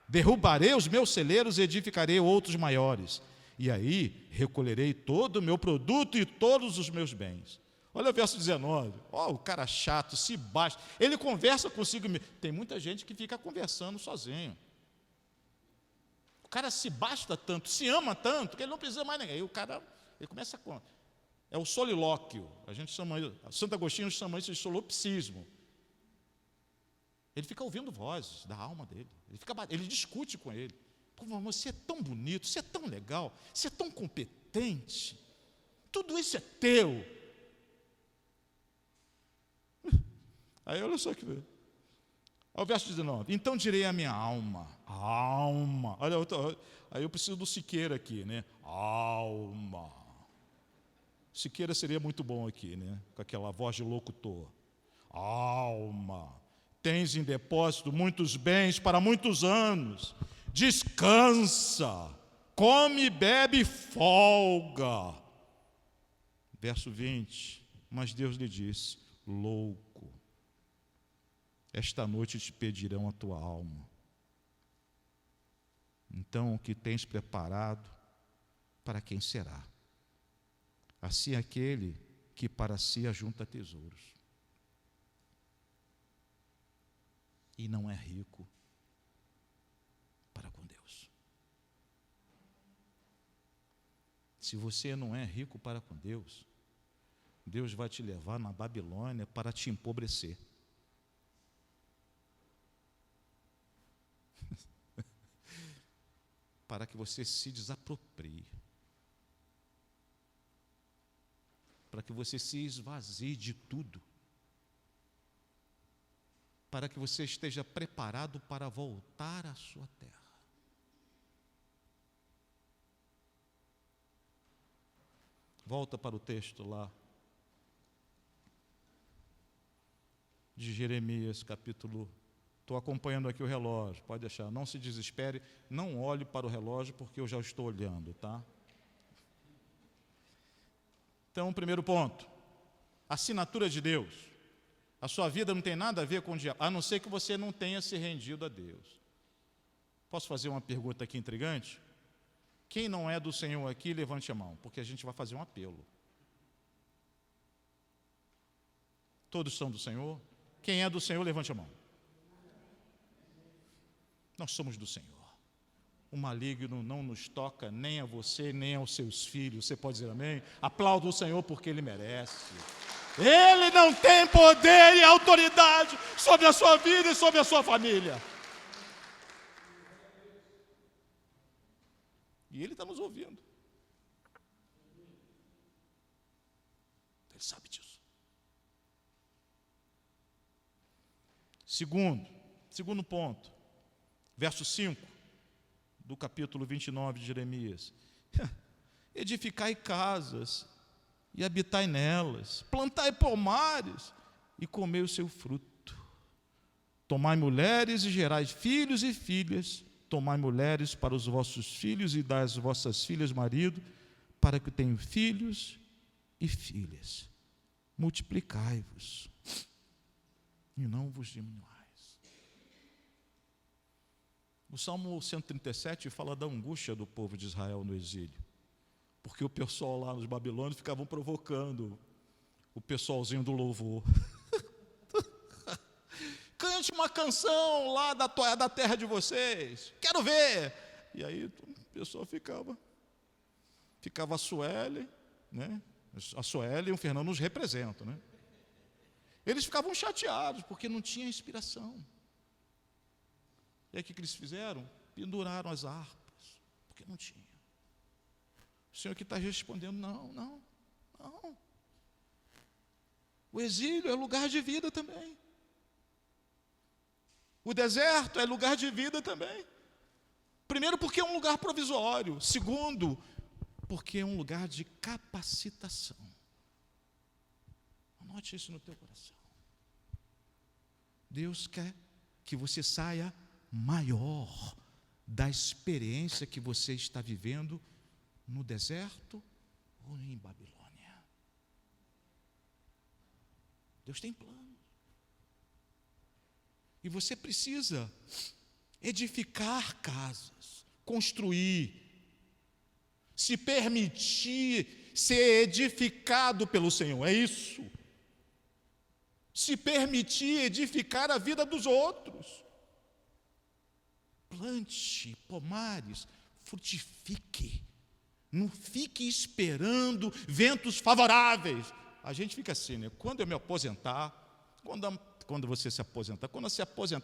Derrubarei os meus celeiros e edificarei outros maiores. E aí recolherei todo o meu produto e todos os meus bens. Olha o verso 19. O cara chato, se basta. Ele conversa consigo mesmo. Tem muita gente que fica conversando sozinho. O cara se basta tanto, se ama tanto, que ele não precisa mais ninguém. Aí o cara, ele começa a... É o solilóquio. A gente chama, Santo Agostinho chama isso de solipsismo. Ele fica ouvindo vozes da alma dele. Ele discute com ele. Pô, você é tão bonito, você é tão legal, você é tão competente. Tudo isso é teu. Aí olha só que vê. Olha o verso 19. Então direi à minha alma. Olha, aí eu preciso do Siqueira aqui, né? Alma. Siqueira seria muito bom aqui, né? Com aquela voz de locutor. Alma. Tens em depósito muitos bens para muitos anos. Descansa. Come, bebe e folga. Verso 20. Mas Deus lhe disse: louco. Esta noite te pedirão a tua alma. Então, o que tens preparado, para quem será? Assim aquele que para si ajunta tesouros e não é rico para com Deus. Se você não é rico para com Deus, Deus vai te levar na Babilônia para te empobrecer. Para que você se desaproprie, para que você se esvazie de tudo, para que você esteja preparado para voltar à sua terra. Volta para o texto lá de Jeremias, capítulo. Estou acompanhando aqui o relógio, pode deixar, não se desespere, não olhe para o relógio, porque eu já estou olhando, tá? Então, primeiro ponto, assinatura de Deus. A sua vida não tem nada a ver com o diabo, a não ser que você não tenha se rendido a Deus. Posso fazer uma pergunta aqui intrigante? Quem não é do Senhor aqui, levante a mão, porque a gente vai fazer um apelo. Todos são do Senhor? Quem é do Senhor, levante a mão. Nós somos do Senhor. O maligno não nos toca nem a você, nem aos seus filhos. Você pode dizer amém? Aplauda o Senhor porque Ele merece. Ele não tem poder e autoridade sobre a sua vida e sobre a sua família. E Ele está nos ouvindo. Ele sabe disso. Segundo ponto, verso 5 do capítulo 29 de Jeremias. Edificai casas e habitai nelas, plantai pomares e comei o seu fruto. Tomai mulheres e gerai filhos e filhas. Tomai mulheres para os vossos filhos e dai às vossas filhas marido, para que tenham filhos e filhas. Multiplicai-vos e não vos diminuais. O Salmo 137 fala da angústia do povo de Israel no exílio, porque o pessoal lá nos Babilônios ficavam provocando o pessoalzinho do louvor. Cante uma canção lá da terra de vocês, quero ver. E aí o pessoal ficava a Sueli, né? A Sueli e o Fernando nos representam, né? Eles ficavam chateados porque não tinha inspiração. E aí o que eles fizeram? Penduraram as harpas, porque não tinha. O Senhor aqui está respondendo, não. O exílio é lugar de vida também. O deserto é lugar de vida também. Primeiro, porque é um lugar provisório. Segundo, porque é um lugar de capacitação. Anote isso no teu coração. Deus quer que você saia maior da experiência que você está vivendo no deserto ou em Babilônia. Deus tem plano. E você precisa edificar casas, construir, se permitir ser edificado pelo Senhor, é isso. Se permitir edificar a vida dos outros. Plante pomares, frutifique. Não fique esperando ventos favoráveis. A gente fica assim, né? Quando eu me aposentar, quando você se aposentar,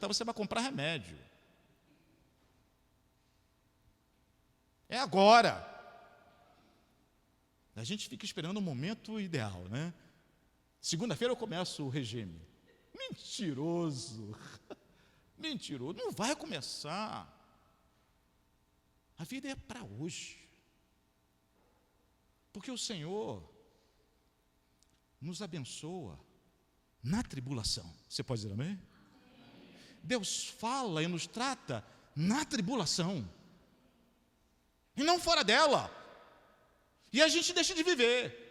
você vai comprar remédio. É agora. A gente fica esperando o momento ideal, né? Segunda-feira eu começo o regime. Mentiroso. Mentiroso. Não vai começar. A vida é para hoje. Porque o Senhor nos abençoa na tribulação. Você pode dizer amém? Deus fala e nos trata na tribulação. E não fora dela. E a gente deixa de viver.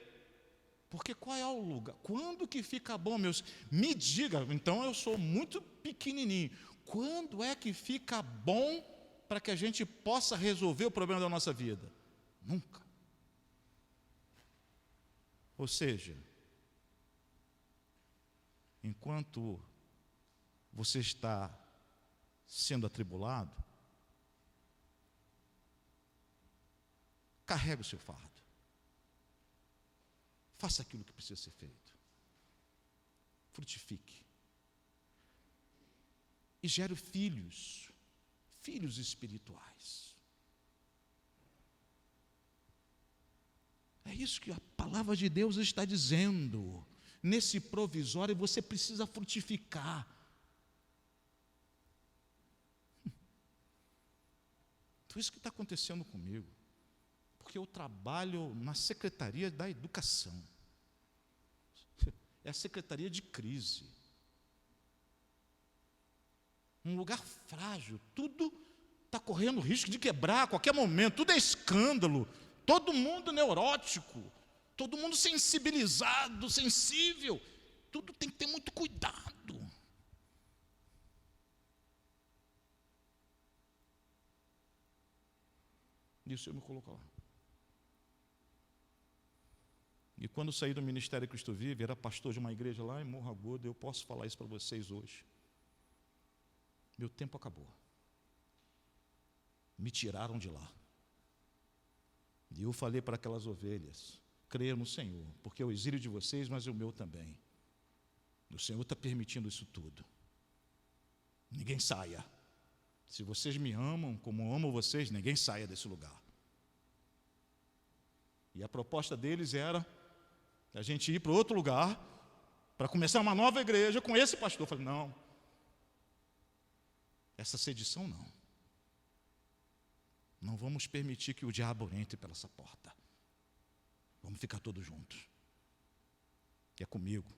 Porque qual é o lugar? Quando que fica bom, meus? Me diga, então eu sou muito pequenininho. Quando é que fica bom para que a gente possa resolver o problema da nossa vida? Nunca. Ou seja, enquanto você está sendo atribulado, carrega o seu fardo. Faça aquilo que precisa ser feito. Frutifique. E gere filhos espirituais. É isso que a palavra de Deus está dizendo. Nesse provisório você precisa frutificar. Então isso que está acontecendo comigo. Porque eu trabalho na Secretaria da Educação. É a Secretaria de Crise. Um lugar frágil, tudo está correndo risco de quebrar a qualquer momento, tudo é escândalo, todo mundo neurótico, todo mundo sensibilizado, sensível. tudo tem que ter muito cuidado. E o Senhor me colocou lá. E quando saí do Ministério Cristo Vive, era pastor de uma igreja lá em Morro Agudo, eu posso falar isso para vocês hoje. Meu tempo acabou. Me tiraram de lá. E eu falei para aquelas ovelhas, creia no Senhor, porque é o exílio de vocês, mas é o meu também. O Senhor está permitindo isso tudo. Ninguém saia. Se vocês me amam como eu amo vocês, ninguém saia desse lugar. E a proposta deles era a gente ir para outro lugar, para começar uma nova igreja com esse pastor. Eu falei, não, essa sedição não. Não vamos permitir que o diabo entre pela essa porta. Vamos ficar todos juntos. É comigo.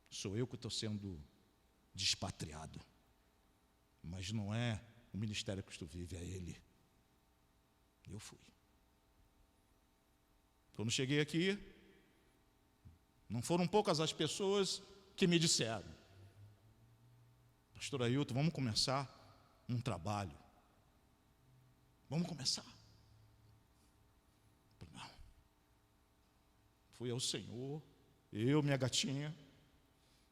Sou eu que estou sendo despatriado. Mas não é o Ministério Cristo Vive, é ele. Eu fui. Quando cheguei aqui, não foram poucas as pessoas que me disseram, pastor Ailton, vamos começar um trabalho. Vamos começar. Não. Fui ao Senhor, eu, minha gatinha,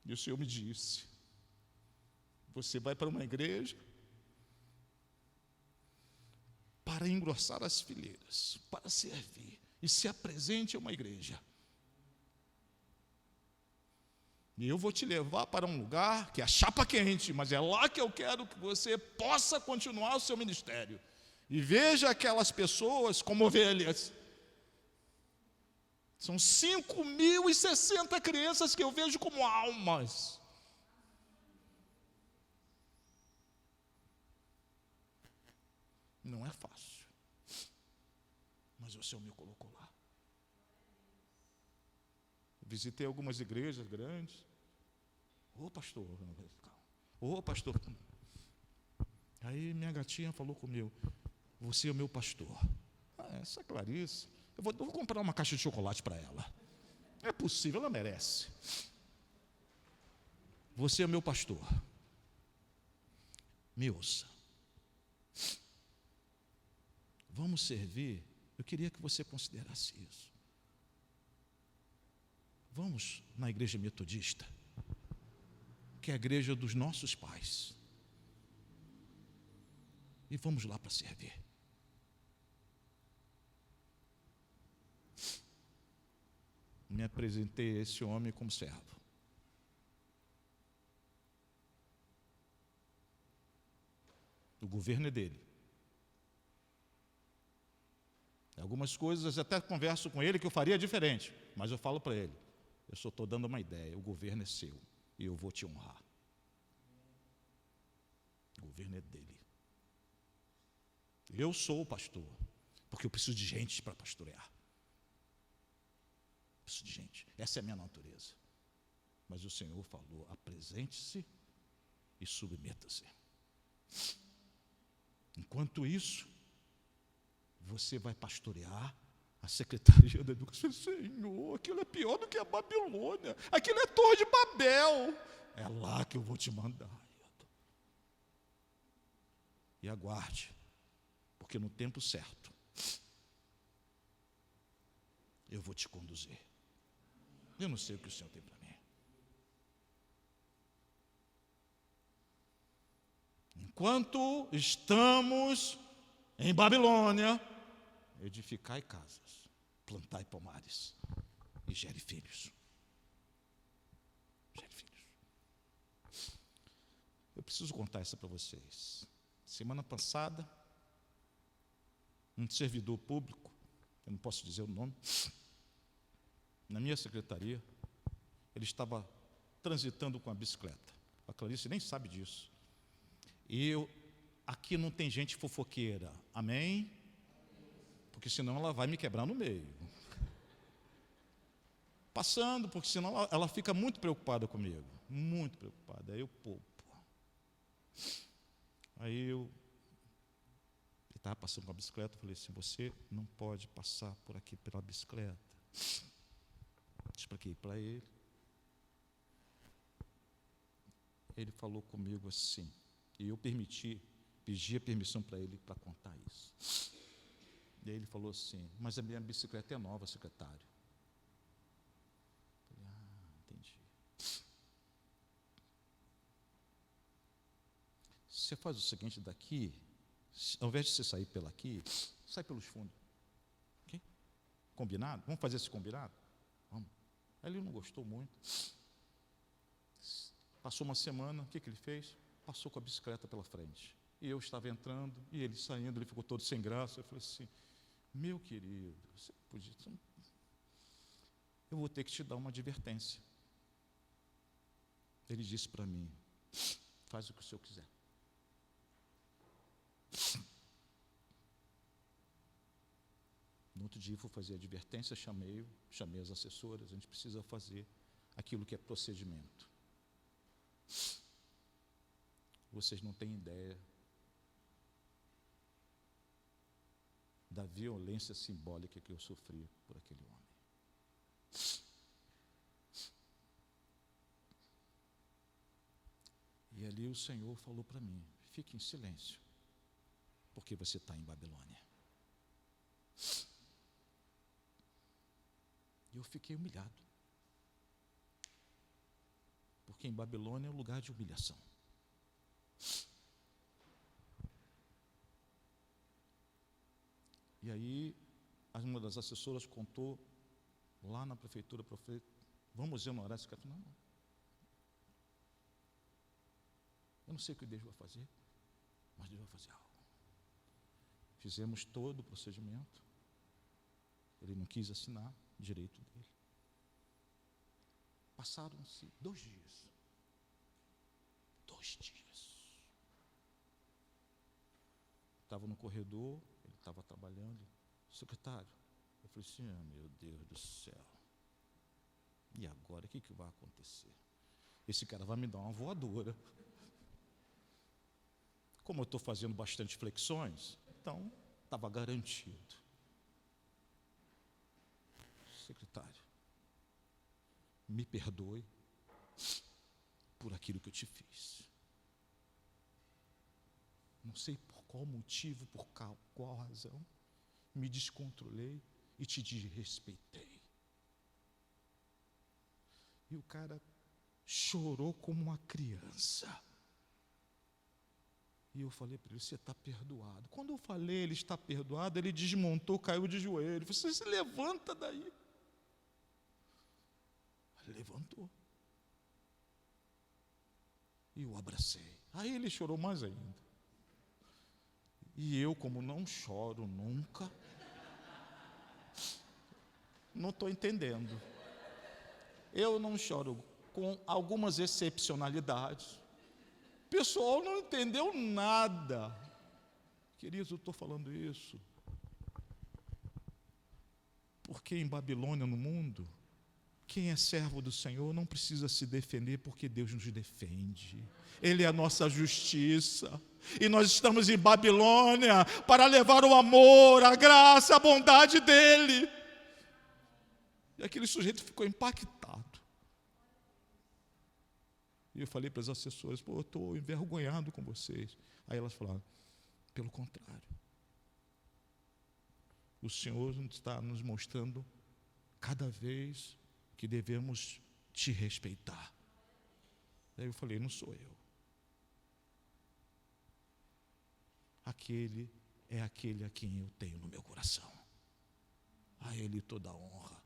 e o Senhor me disse, você vai para uma igreja para engrossar as fileiras, para servir, e se apresente a uma igreja. E eu vou te levar para um lugar que é a chapa quente, mas é lá que eu quero que você possa continuar o seu ministério. E veja aquelas pessoas como ovelhas. São 5.060 crianças que eu vejo como almas. Não é fácil. Mas o Senhor me colocou lá. Visitei algumas igrejas grandes. Ô pastor, ô pastor. Aí minha gatinha falou comigo, você é o meu pastor. Essa Clarice, eu vou comprar uma caixa de chocolate para ela. É possível, ela merece. Você é o meu pastor. Me ouça. Vamos servir. Eu queria que você considerasse isso. Vamos na igreja metodista, que é a igreja dos nossos pais. E vamos lá para servir. Me apresentei a esse homem como servo. O governo é dele. Algumas coisas até converso com ele que eu faria diferente, mas eu falo para ele, eu só estou dando uma ideia, o governo é seu e eu vou te honrar. O governo é dele. Eu sou o pastor, porque eu preciso de gente para pastorear. Preciso de gente, essa é a minha natureza. Mas o Senhor falou, apresente-se e submeta-se. Enquanto isso, você vai pastorear a Secretaria da Educação. Senhor, aquilo é pior do que a Babilônia. Aquilo é Torre de Babel. É lá que eu vou te mandar. E aguarde, porque no tempo certo, eu vou te conduzir. Eu não sei o que o Senhor tem para mim. Enquanto estamos em Babilônia, edificai casas, plantai pomares e gere filhos. Gere filhos. Eu preciso contar isso para vocês. Semana passada, um servidor público, eu não posso dizer o nome, na minha secretaria, ele estava transitando com a bicicleta. A Clarice nem sabe disso. E aqui não tem gente fofoqueira, amém? Porque senão ela vai me quebrar no meio. Passando, porque senão ela fica muito preocupada comigo. Muito preocupada. Aí eu poupo. Aí ele estava passando com a bicicleta, eu falei assim, você não pode passar por aqui pela bicicleta. Expliquei para ele. ele falou comigo assim, e eu pedi a permissão para ele para contar isso. E aí ele falou assim, mas a minha bicicleta é nova, secretário. Eu falei, entendi. Você faz o seguinte daqui, ao invés de você sair pela aqui, sai pelos fundos. Okay? Combinado? Vamos fazer esse combinado? Vamos. Aí ele não gostou muito. Passou uma semana, o que ele fez? Passou com a bicicleta pela frente. E eu estava entrando, e ele saindo, ele ficou todo sem graça. Eu falei assim, meu querido, você podia... Eu vou ter que te dar uma advertência. Ele disse para mim, faz o que o senhor quiser. No outro dia eu fui fazer a advertência, chamei as assessoras, a gente precisa fazer aquilo que é procedimento. Vocês não têm ideia da violência simbólica que eu sofri por aquele homem. E ali o Senhor falou para mim, fique em silêncio, porque você está em Babilônia. E eu fiquei humilhado, porque em Babilônia é um lugar de humilhação. E aí, uma das assessoras contou lá na prefeitura, vamos honorar esse cara? Não. Eu não sei o que Deus vai fazer, mas Deus vai fazer algo. Fizemos todo o procedimento. Ele não quis assinar, direito dele. Passaram-se 2 dias. 2 dias. Estava no corredor, ele estava trabalhando. Secretário, eu falei assim, meu Deus do céu. E agora, o que vai acontecer? Esse cara vai me dar uma voadora. Como eu estou fazendo bastante flexões, então estava garantido. Secretário, me perdoe por aquilo que eu te fiz. Não sei por qual motivo, por qual razão, me descontrolei e te desrespeitei. E o cara chorou como uma criança. E eu falei para ele, você está perdoado. Quando eu falei, ele está perdoado, ele desmontou, caiu de joelho. Você se levanta daí. Ele levantou. E eu abracei. Aí ele chorou mais ainda. E eu, como não choro nunca, não estou entendendo. Eu não choro, com algumas excepcionalidades. O pessoal não entendeu nada. Queridos, eu estou falando isso porque em Babilônia, no mundo, quem é servo do Senhor não precisa se defender, porque Deus nos defende. Ele é a nossa justiça. E nós estamos em Babilônia para levar o amor, a graça, a bondade dEle. E aquele sujeito ficou impactado. E eu falei para as assessoras, eu estou envergonhado com vocês. Aí elas falaram, pelo contrário. O Senhor está nos mostrando cada vez que devemos te respeitar. Aí eu falei, não sou eu. Aquele é aquele a quem eu tenho no meu coração. A Ele toda a honra,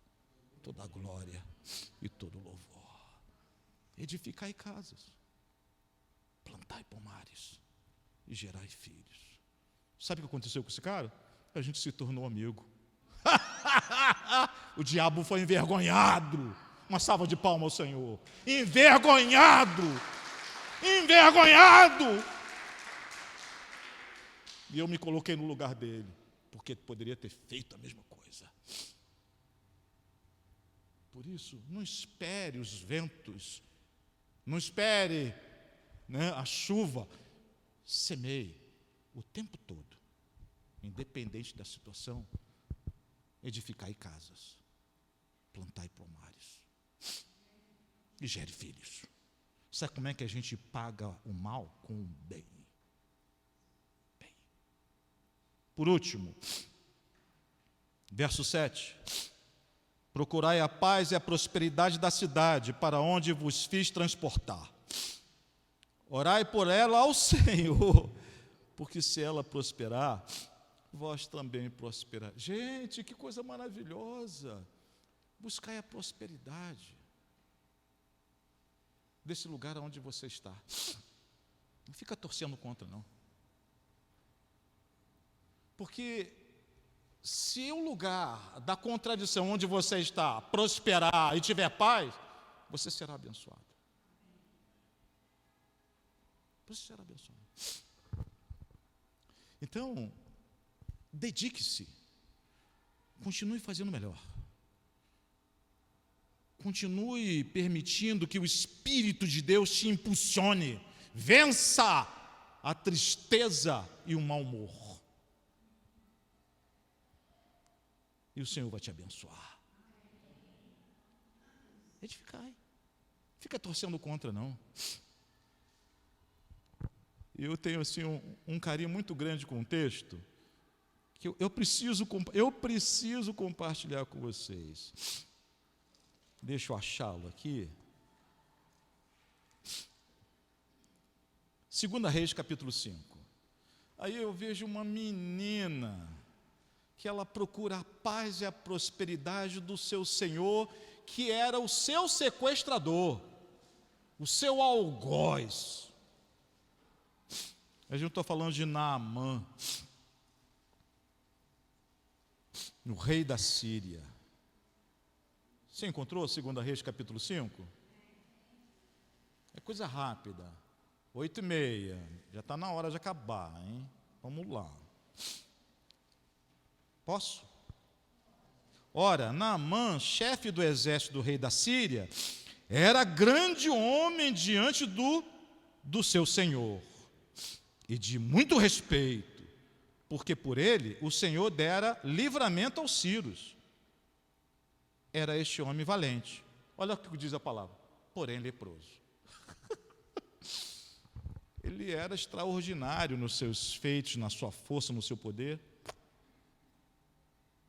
toda a glória e todo o louvor. Edificai casas, plantai pomares e gerai filhos. Sabe o que aconteceu com esse cara? A gente se tornou amigo. O diabo foi envergonhado. Uma salva de palmas ao Senhor. Envergonhado. Envergonhado. E eu me coloquei no lugar dele, porque poderia ter feito a mesma coisa. Por isso, não espere os ventos, não espere, a chuva. Semeie o tempo todo, independente da situação. Edificai casas, plantai pomares e gere filhos. Sabe como é que a gente paga o mal? Com o bem. Por último, verso 7. Procurai a paz e a prosperidade da cidade, para onde vos fiz transportar. Orai por ela ao Senhor, porque se ela prosperar, vós também prosperará. Gente, que coisa maravilhosa! Buscai a prosperidade desse lugar onde você está. Não fica torcendo contra, não. Porque se o lugar da contradição onde você está prosperar e tiver paz, você será abençoado. Você será abençoado. Então, dedique-se. Continue fazendo melhor. Continue permitindo que o Espírito de Deus te impulsione. Vença a tristeza e o mau humor. E o Senhor vai te abençoar. Edificai. Fica torcendo contra, não. Eu tenho assim um carinho muito grande com o texto, que eu preciso compartilhar com vocês. Deixa eu achá-lo aqui. 2 Reis, capítulo 5. Aí eu vejo uma menina que ela procura a paz e a prosperidade do seu senhor, que era o seu sequestrador, o seu algoz. A gente está falando de Naamã, o rei da Síria. Você encontrou 2 Reis capítulo 5? É coisa rápida. 8h30. Já está na hora de acabar, hein? Vamos lá. Posso? Ora, Naamã, chefe do exército do rei da Síria, era grande homem diante do seu senhor, e de muito respeito, porque por ele o Senhor dera livramento aos sírios. Era este homem valente. Olha o que diz a palavra. Porém leproso. Ele era extraordinário nos seus feitos, na sua força, no seu poder,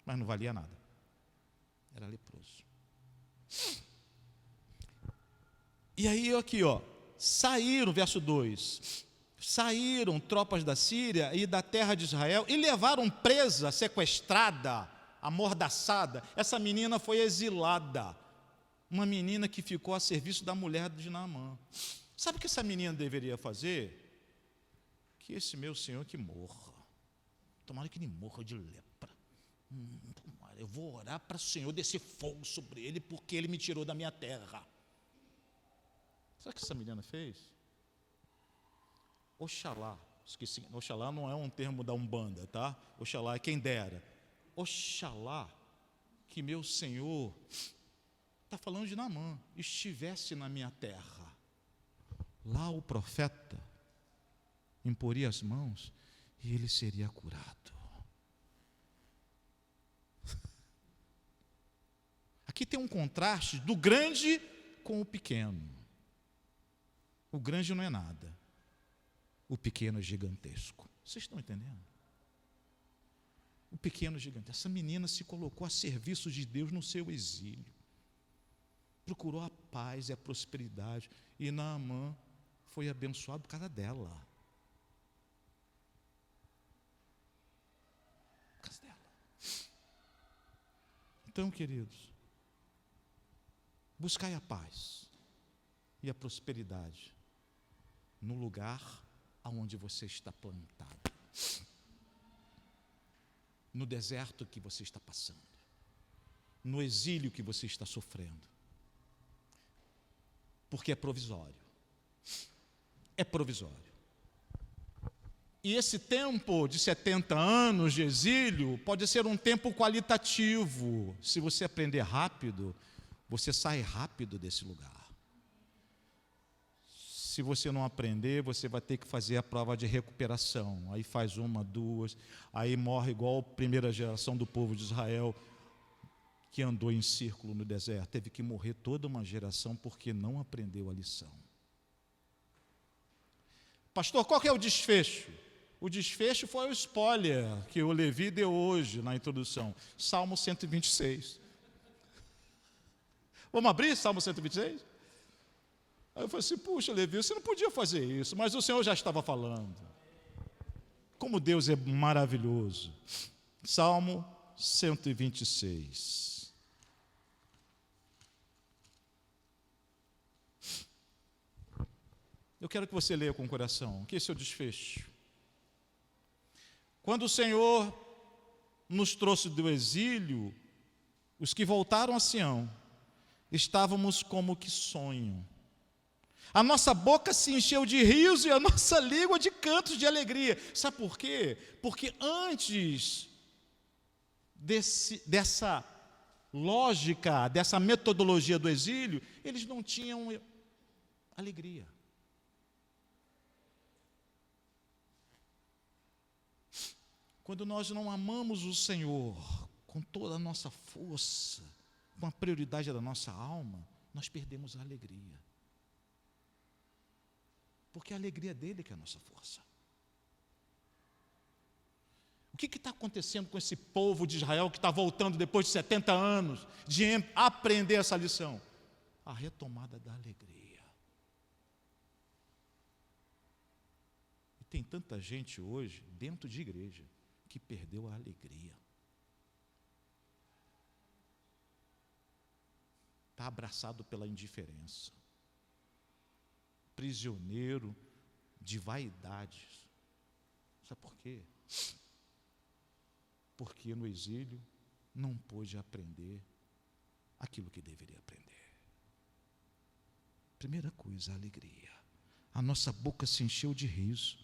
mas não valia nada. Era leproso. E aí aqui, saíram, verso 2, saíram tropas da Síria e da terra de Israel e levaram presa, sequestrada, amordaçada. Essa menina foi exilada, uma menina que ficou a serviço da mulher de Naamã. Sabe o que essa menina deveria fazer? Que esse meu senhor que morra. Tomara que ele morra de lepra. Tomara, eu vou orar para o Senhor descer fogo sobre ele, porque ele me tirou da minha terra. Sabe o que essa menina fez? Oxalá, esqueci, Oxalá não é um termo da Umbanda, tá? Oxalá é quem dera. Oxalá que meu Senhor, está falando de Naamã, estivesse na minha terra. Lá o profeta imporia as mãos e ele seria curado. Aqui tem um contraste do grande com o pequeno. O grande não é nada. O pequeno é gigantesco. Vocês estão entendendo? O pequeno é gigantesco. Essa menina se colocou a serviço de Deus no seu exílio. Procurou a paz e a prosperidade. E Naamã foi abençoado por causa dela. Por causa dela. Então, queridos, buscai a paz e a prosperidade no lugar aonde você está plantado, no deserto que você está passando, no exílio que você está sofrendo, porque é provisório. É provisório. E esse tempo de 70 anos de exílio pode ser um tempo qualitativo. Se você aprender rápido, você sai rápido desse lugar. Se você não aprender, você vai ter que fazer a prova de recuperação. Aí faz 1, 2, aí morre igual a primeira geração do povo de Israel, que andou em círculo no deserto. Teve que morrer toda uma geração porque não aprendeu a lição. Pastor, qual que é o desfecho? O desfecho foi o spoiler que o Levi deu hoje na introdução. Salmo 126. Vamos abrir Salmo 126? Aí eu falei assim, puxa, Levi, você não podia fazer isso, mas o Senhor já estava falando. Como Deus é maravilhoso. Salmo 126. Eu quero que você leia com o coração, que esse é o desfecho. Quando o Senhor nos trouxe do exílio, os que voltaram a Sião, estávamos como que sonho. A nossa boca se encheu de rios e a nossa língua de cantos de alegria. Sabe por quê? Porque antes dessa lógica, dessa metodologia do exílio, eles não tinham alegria. Quando nós não amamos o Senhor com toda a nossa força, com a prioridade da nossa alma, nós perdemos a alegria. Porque a alegria dele que é a nossa força. O que está acontecendo com esse povo de Israel que está voltando depois de 70 anos de aprender essa lição? A retomada da alegria. E tem tanta gente hoje, dentro de igreja, que perdeu a alegria. Está abraçado pela indiferença. Prisioneiro de vaidades. Sabe por quê? Porque no exílio não pôde aprender aquilo que deveria aprender. Primeira coisa, a alegria. A nossa boca se encheu de riso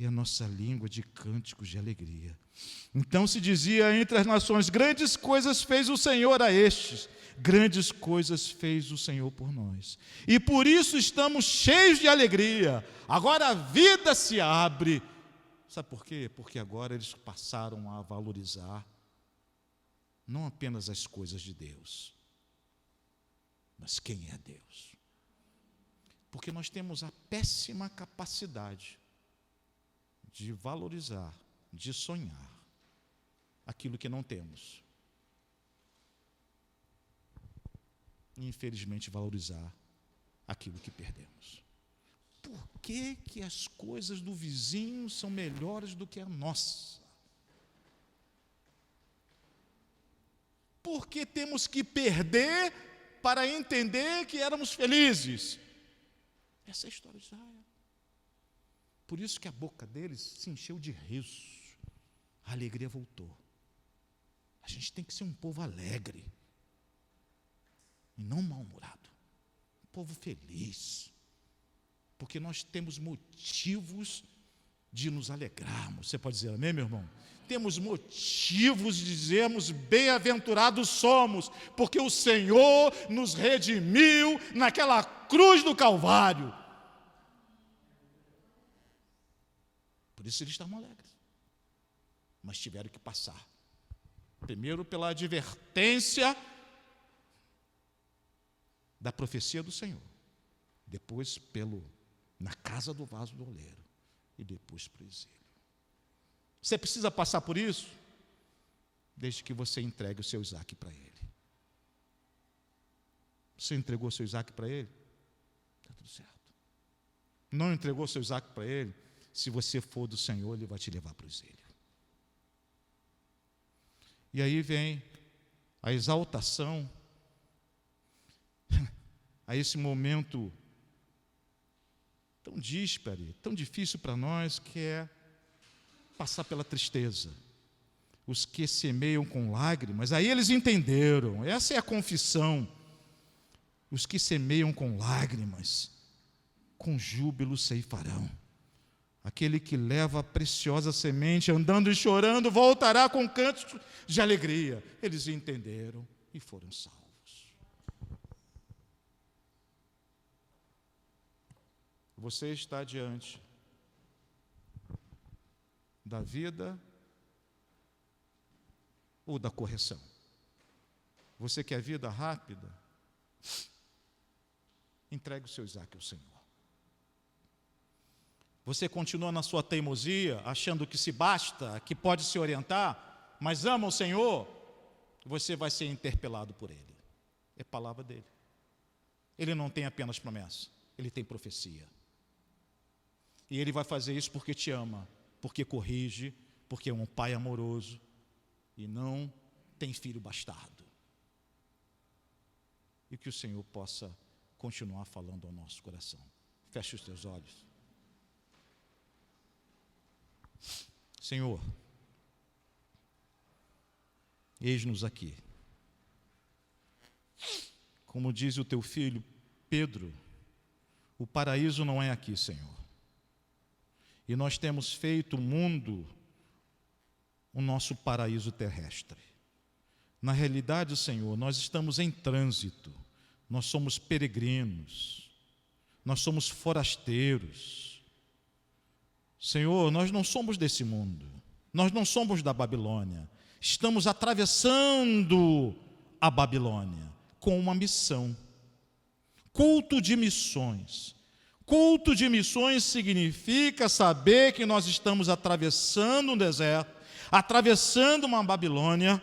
e a nossa língua de cânticos de alegria. Então se dizia entre as nações, grandes coisas fez o Senhor a estes, grandes coisas fez o Senhor por nós. E por isso estamos cheios de alegria. Agora a vida se abre. Sabe por quê? Porque agora eles passaram a valorizar não apenas as coisas de Deus, mas quem é Deus. Porque nós temos a péssima capacidade de valorizar, de sonhar aquilo que não temos. E, infelizmente, valorizar aquilo que perdemos. Por que que as coisas do vizinho são melhores do que a nossa? Por que temos que perder para entender que éramos felizes? Essa é a história de Israel. Por isso que a boca deles se encheu de riso. A alegria voltou. A gente tem que ser um povo alegre. E não mal-humorado. Um povo feliz. Porque nós temos motivos de nos alegrarmos. Você pode dizer amém, meu irmão? Temos motivos de dizermos bem-aventurados somos, porque o Senhor nos redimiu naquela cruz do Calvário. Por isso eles estavam alegres. Mas tiveram que passar. Primeiro pela advertência da profecia do Senhor. Depois na casa do vaso do oleiro. E depois para o exílio. Você precisa passar por isso? Desde que você entregue o seu Isaac para ele. Você entregou o seu Isaac para ele? Está tudo certo. Não entregou o seu Isaac para ele? Se você for do Senhor, ele vai te levar para o exílio. E aí vem a exaltação a esse momento tão díspare, tão difícil para nós, que é passar pela tristeza. Os que semeiam com lágrimas, aí eles entenderam, essa é a confissão. Os que semeiam com lágrimas, com júbilo ceifarão. Aquele que leva a preciosa semente, andando e chorando, voltará com cantos de alegria. Eles entenderam e foram salvos. Você está diante da vida ou da correção? Você quer vida rápida? Entregue o seu Isaac ao Senhor. Você continua na sua teimosia, achando que se basta, que pode se orientar, mas ama o Senhor, você vai ser interpelado por Ele. É palavra dele. Ele não tem apenas promessa, Ele tem profecia. E Ele vai fazer isso porque te ama, porque corrige, porque é um pai amoroso e não tem filho bastardo. E que o Senhor possa continuar falando ao nosso coração. Feche os teus olhos. Senhor, eis-nos aqui. Como diz o teu filho Pedro, o paraíso não é aqui, Senhor. E nós temos feito o mundo o nosso paraíso terrestre. Na realidade, Senhor, nós estamos em trânsito, nós somos peregrinos, nós somos forasteiros. Senhor, nós não somos desse mundo, nós não somos da Babilônia, estamos atravessando a Babilônia com uma missão. Culto de missões. Culto de missões significa saber que nós estamos atravessando um deserto, atravessando uma Babilônia,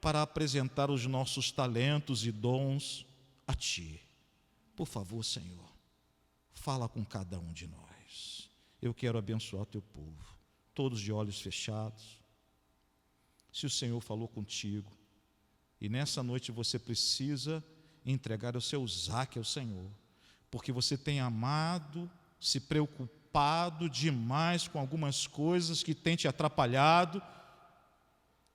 para apresentar os nossos talentos e dons a Ti. Por favor, Senhor, fala com cada um de nós. Eu quero abençoar o Teu povo, todos de olhos fechados. Se o Senhor falou contigo, e nessa noite você precisa entregar o seu Isaque ao Senhor, porque você tem amado, se preocupado demais com algumas coisas que têm te atrapalhado,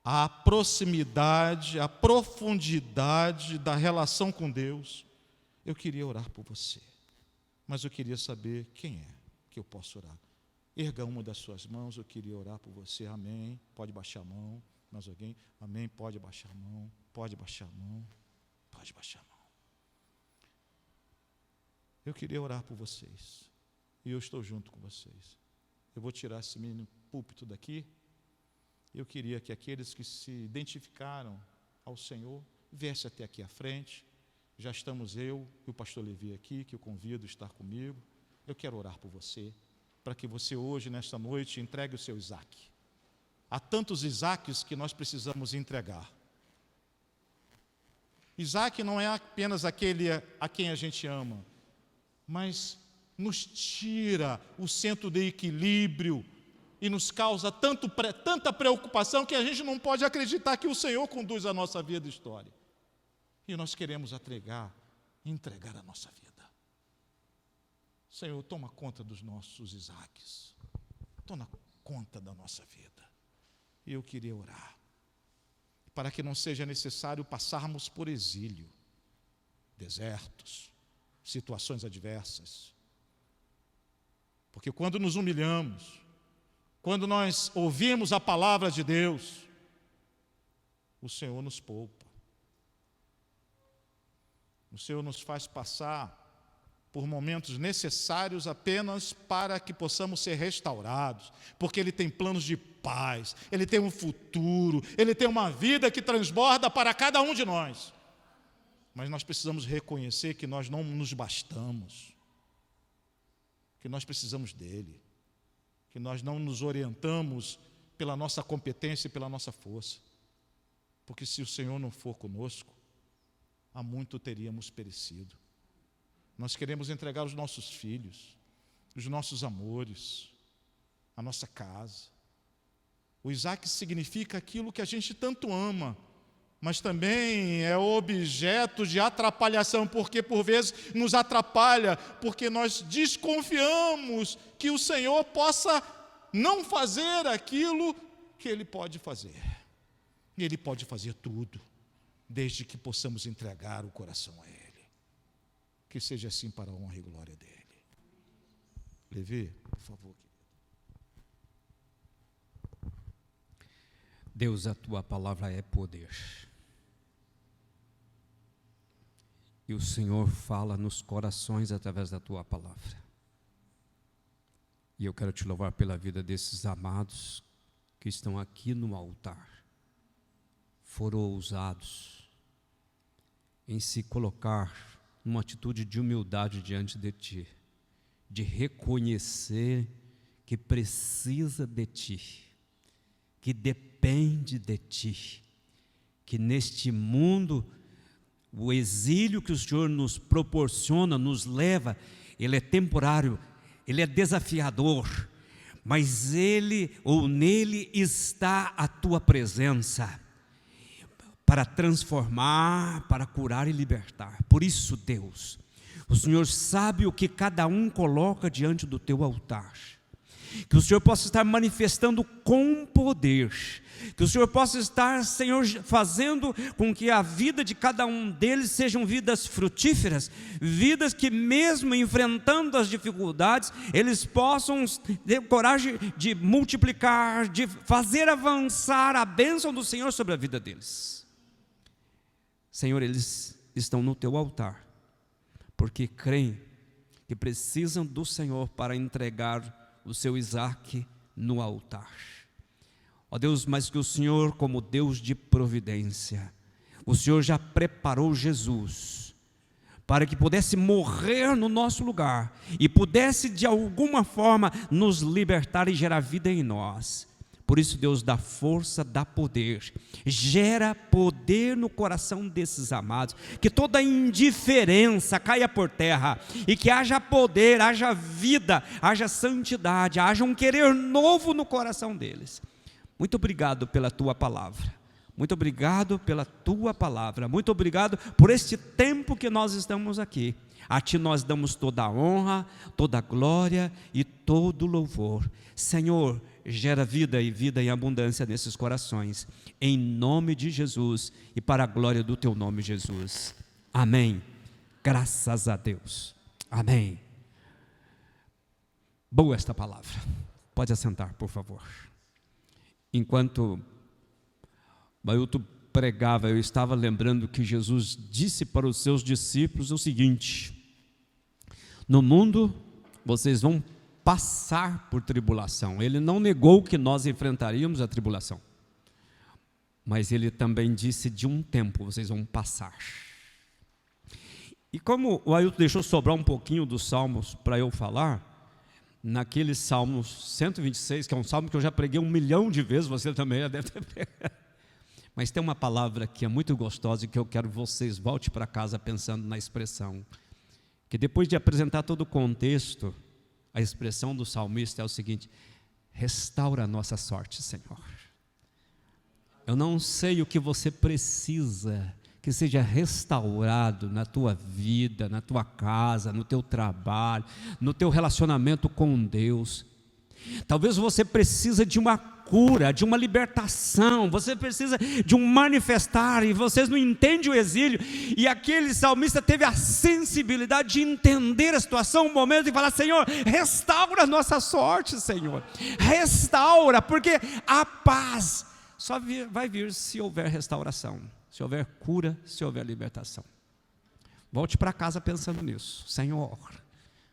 a proximidade, a profundidade da relação com Deus. Eu queria orar por você, mas eu queria saber quem é que eu posso orar. Erga uma das suas mãos, eu queria orar por você. Amém. Pode baixar a mão. Mais alguém? Amém. Pode baixar a mão. Pode baixar a mão. Pode baixar a mão. Eu queria orar por vocês. E eu estou junto com vocês. Eu vou tirar esse mini púlpito daqui. Eu queria que aqueles que se identificaram ao Senhor viessem até aqui à frente. Já estamos eu e o pastor Levi aqui, que eu convido a estar comigo. Eu quero orar por você, para que você hoje, nesta noite, entregue o seu Isaque. Há tantos Isaques que nós precisamos entregar. Isaque não é apenas aquele a quem a gente ama, mas nos tira o centro de equilíbrio e nos causa tanta preocupação que a gente não pode acreditar que o Senhor conduz a nossa vida e história. E nós queremos entregar a nossa vida. Senhor, toma conta dos nossos Isaques. Toma conta da nossa vida. E eu queria orar, para que não seja necessário passarmos por exílio, desertos, situações adversas. Porque quando nos humilhamos, quando nós ouvimos a palavra de Deus, o Senhor nos poupa. O Senhor nos faz passar por momentos necessários apenas para que possamos ser restaurados, porque Ele tem planos de paz, Ele tem um futuro, Ele tem uma vida que transborda para cada um de nós. Mas nós precisamos reconhecer que nós não nos bastamos, que nós precisamos dEle, que nós não nos orientamos pela nossa competência e pela nossa força, porque se o Senhor não for conosco, há muito teríamos perecido. Nós queremos entregar os nossos filhos, os nossos amores, a nossa casa. O Isaque significa aquilo que a gente tanto ama, mas também é objeto de atrapalhação, porque por vezes nos atrapalha, porque nós desconfiamos que o Senhor possa não fazer aquilo que Ele pode fazer. E Ele pode fazer tudo, desde que possamos entregar o coração a Ele. Que seja assim para a honra e glória dEle. Levi, por favor. Deus, a Tua palavra é poder. E o Senhor fala nos corações através da Tua palavra. E eu quero Te louvar pela vida desses amados que estão aqui no altar. Foram ousados em se colocar numa atitude de humildade diante de Ti, de reconhecer que precisa de Ti, que depende de Ti, que neste mundo, o exílio que o Senhor nos proporciona, nos leva, ele é temporário, ele é desafiador, mas ele ou nele está a Tua presença, para transformar, para curar e libertar. Por isso, Deus, o Senhor sabe o que cada um coloca diante do Teu altar, que o Senhor possa estar manifestando com poder, que o Senhor possa estar, Senhor, fazendo com que a vida de cada um deles sejam vidas frutíferas, vidas que mesmo enfrentando as dificuldades, eles possam ter coragem de multiplicar, de fazer avançar a bênção do Senhor sobre a vida deles. Senhor, eles estão no Teu altar, porque creem que precisam do Senhor para entregar o seu Isaque no altar. Ó Deus, mas que o Senhor, como Deus de providência, o Senhor já preparou Jesus para que pudesse morrer no nosso lugar e pudesse de alguma forma nos libertar e gerar vida em nós. Por isso, Deus, dá força, dá poder, gera poder no coração desses amados, que toda indiferença caia por terra, e que haja poder, haja vida, haja santidade, haja um querer novo no coração deles. Muito obrigado pela Tua palavra, muito obrigado pela Tua palavra, muito obrigado por este tempo que nós estamos aqui. A Ti nós damos toda a honra, toda a glória e todo o louvor. Senhor, gera vida e vida em abundância nesses corações, em nome de Jesus e para a glória do Teu nome, Jesus. Amém. Graças a Deus. Amém. Boa esta palavra. Pode assentar, por favor. Enquanto Bailton pregava, eu estava lembrando que Jesus disse para os seus discípulos o seguinte: no mundo vocês vão passar por tribulação. Ele não negou que nós enfrentaríamos a tribulação, mas ele também disse: de um tempo vocês vão passar. E como o Ailton deixou sobrar um pouquinho dos salmos para eu falar, naquele Salmos 126, que é um salmo que eu já preguei 1 milhão de vezes, você também já deve ter pregado, mas tem uma palavra que é muito gostosa e que eu quero que vocês voltem para casa pensando na expressão, que depois de apresentar todo o contexto, a expressão do salmista é o seguinte: restaura a nossa sorte, Senhor. Eu não sei o que você precisa que seja restaurado na tua vida, na tua casa, no teu trabalho, no teu relacionamento com Deus. Talvez você precise de uma cura, de uma libertação, você precisa de um manifestar, e vocês não entendem o exílio, e aquele salmista teve a sensibilidade de entender a situação, o momento, e falar: Senhor, restaura a nossa sorte, Senhor, restaura, porque a paz só vai vir se houver restauração, se houver cura, se houver libertação. Volte para casa pensando nisso: Senhor,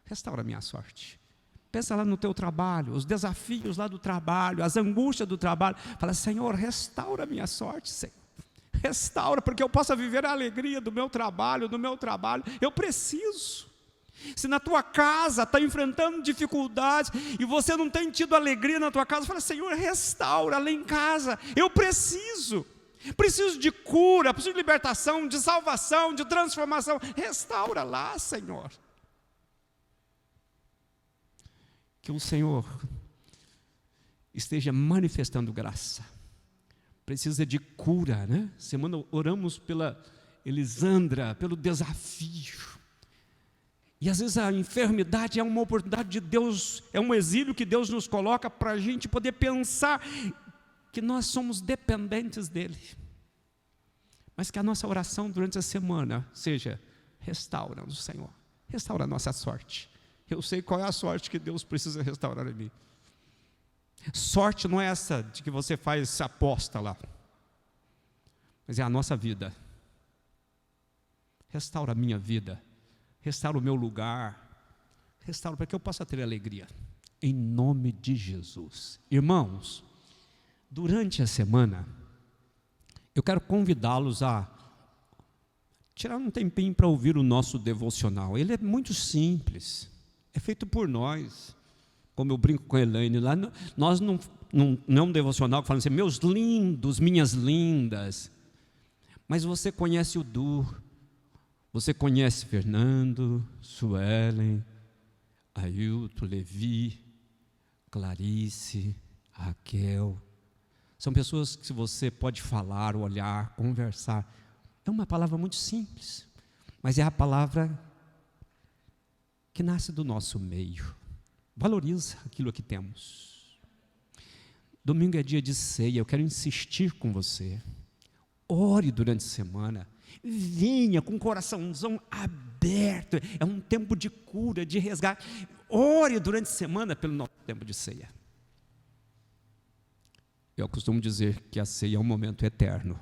restaura a minha sorte. Pensa lá no teu trabalho, os desafios lá do trabalho, as angústias do trabalho. Fala: Senhor, restaura a minha sorte, Senhor. Restaura, porque eu possa viver a alegria do meu trabalho, eu preciso. Se na tua casa está enfrentando dificuldades e você não tem tido alegria na tua casa, fala: Senhor, restaura lá em casa, eu preciso de cura, preciso de libertação, de salvação, de transformação. Restaura lá, Senhor. Que o Senhor esteja manifestando graça. Precisa de cura, né? Semana oramos pela Elisandra, pelo desafio. E às vezes a enfermidade é uma oportunidade de Deus, é um exílio que Deus nos coloca para a gente poder pensar que nós somos dependentes dEle. Mas que a nossa oração durante a semana seja: restaura-nos, Senhor, restaura a nossa sorte. Eu sei qual é a sorte que Deus precisa restaurar em mim. Sorte não é essa de que você faz aposta lá, mas é a nossa vida. Restaura a minha vida, restaura o meu lugar, restaura para que eu possa ter alegria, em nome de Jesus. Irmãos, durante a semana, eu quero convidá-los a tirar um tempinho para ouvir o nosso devocional. Ele é muito simples, é feito por nós, Como eu brinco com a Elaine, lá nós não é um devocional que fala assim, meus lindos, minhas lindas. Mas você conhece o Du, você conhece Fernando, Suelen, Ailton, Levi, Clarice, Raquel. São pessoas que você pode falar, olhar, conversar. É uma palavra muito simples, mas é a palavra que nasce do nosso meio. Valoriza aquilo que temos. Domingo é dia de ceia, eu quero insistir com você. Ore durante a semana. Venha com o coraçãozão aberto. É um tempo de cura, de resgate. Ore durante a semana pelo nosso tempo de ceia. Eu costumo dizer que a ceia é um momento eterno,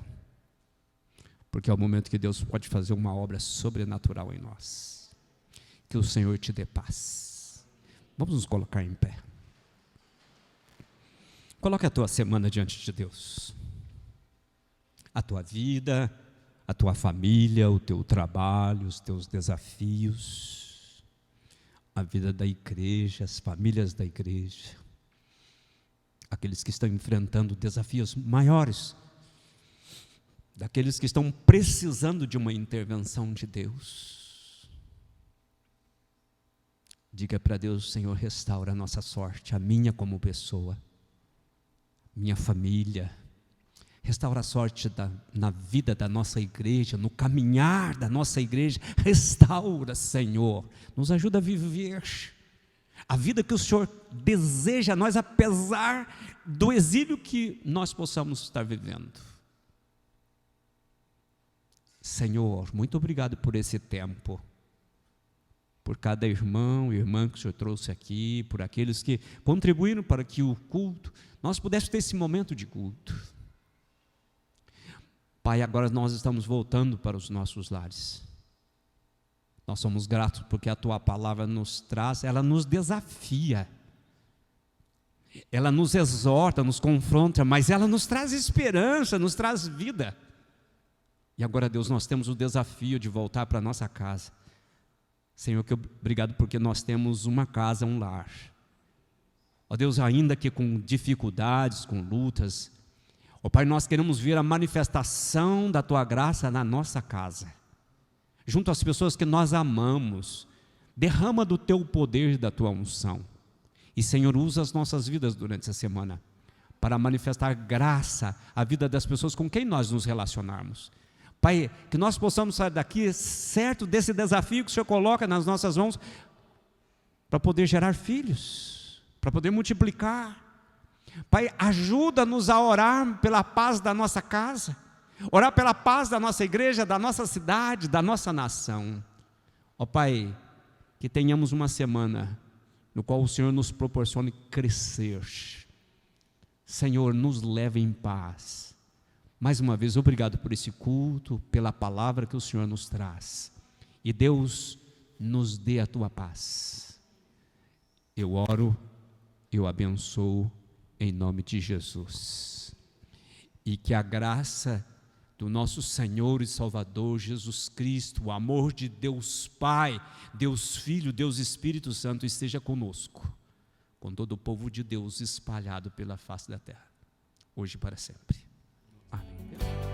porque é o momento que Deus pode fazer uma obra sobrenatural em nós. Que o Senhor te dê paz. Vamos nos colocar em pé. Coloque a tua semana diante de Deus. A tua vida, a tua família, o teu trabalho, os teus desafios, a vida da igreja, as famílias da igreja, aqueles que estão enfrentando desafios maiores, daqueles que estão precisando de uma intervenção de Deus. Diga para Deus: Senhor, restaura a nossa sorte, a minha como pessoa, minha família. Restaura a sorte na vida da nossa igreja, no caminhar da nossa igreja. Restaura, Senhor. Nos ajuda a viver a vida que o Senhor deseja a nós, apesar do exílio que nós possamos estar vivendo. Senhor, muito obrigado por esse tempo, por cada irmão e irmã que o Senhor trouxe aqui, por aqueles que contribuíram para que o culto, nós pudéssemos ter esse momento de culto. Pai, agora nós estamos voltando para os nossos lares. Nós somos gratos porque a Tua palavra nos traz, ela nos desafia, ela nos exorta, nos confronta, mas ela nos traz esperança, nos traz vida. E agora, Deus, nós temos o desafio de voltar para a nossa casa. Senhor, obrigado porque nós temos uma casa, um lar. Ó Deus, ainda que com dificuldades, com lutas, ó Pai, nós queremos ver a manifestação da Tua graça na nossa casa, junto às pessoas que nós amamos. Derrama do Teu poder, da Tua unção. E Senhor, usa as nossas vidas durante essa semana para manifestar graça à vida das pessoas com quem nós nos relacionarmos. Pai, que nós possamos sair daqui certo desse desafio que o Senhor coloca nas nossas mãos, para poder gerar filhos, para poder multiplicar. Pai, ajuda-nos a orar pela paz da nossa casa, orar pela paz da nossa igreja, da nossa cidade, da nossa nação. Ó Pai, que tenhamos uma semana no qual o Senhor nos proporcione crescer. Senhor, nos leve em paz. Mais uma vez, obrigado por esse culto, pela palavra que o Senhor nos traz. E Deus, nos dê a Tua paz. Eu oro, eu abençoo, em nome de Jesus. E que a graça do nosso Senhor e Salvador Jesus Cristo, o amor de Deus Pai, Deus Filho, Deus Espírito Santo esteja conosco, com todo o povo de Deus espalhado pela face da terra, hoje e para sempre. Amém.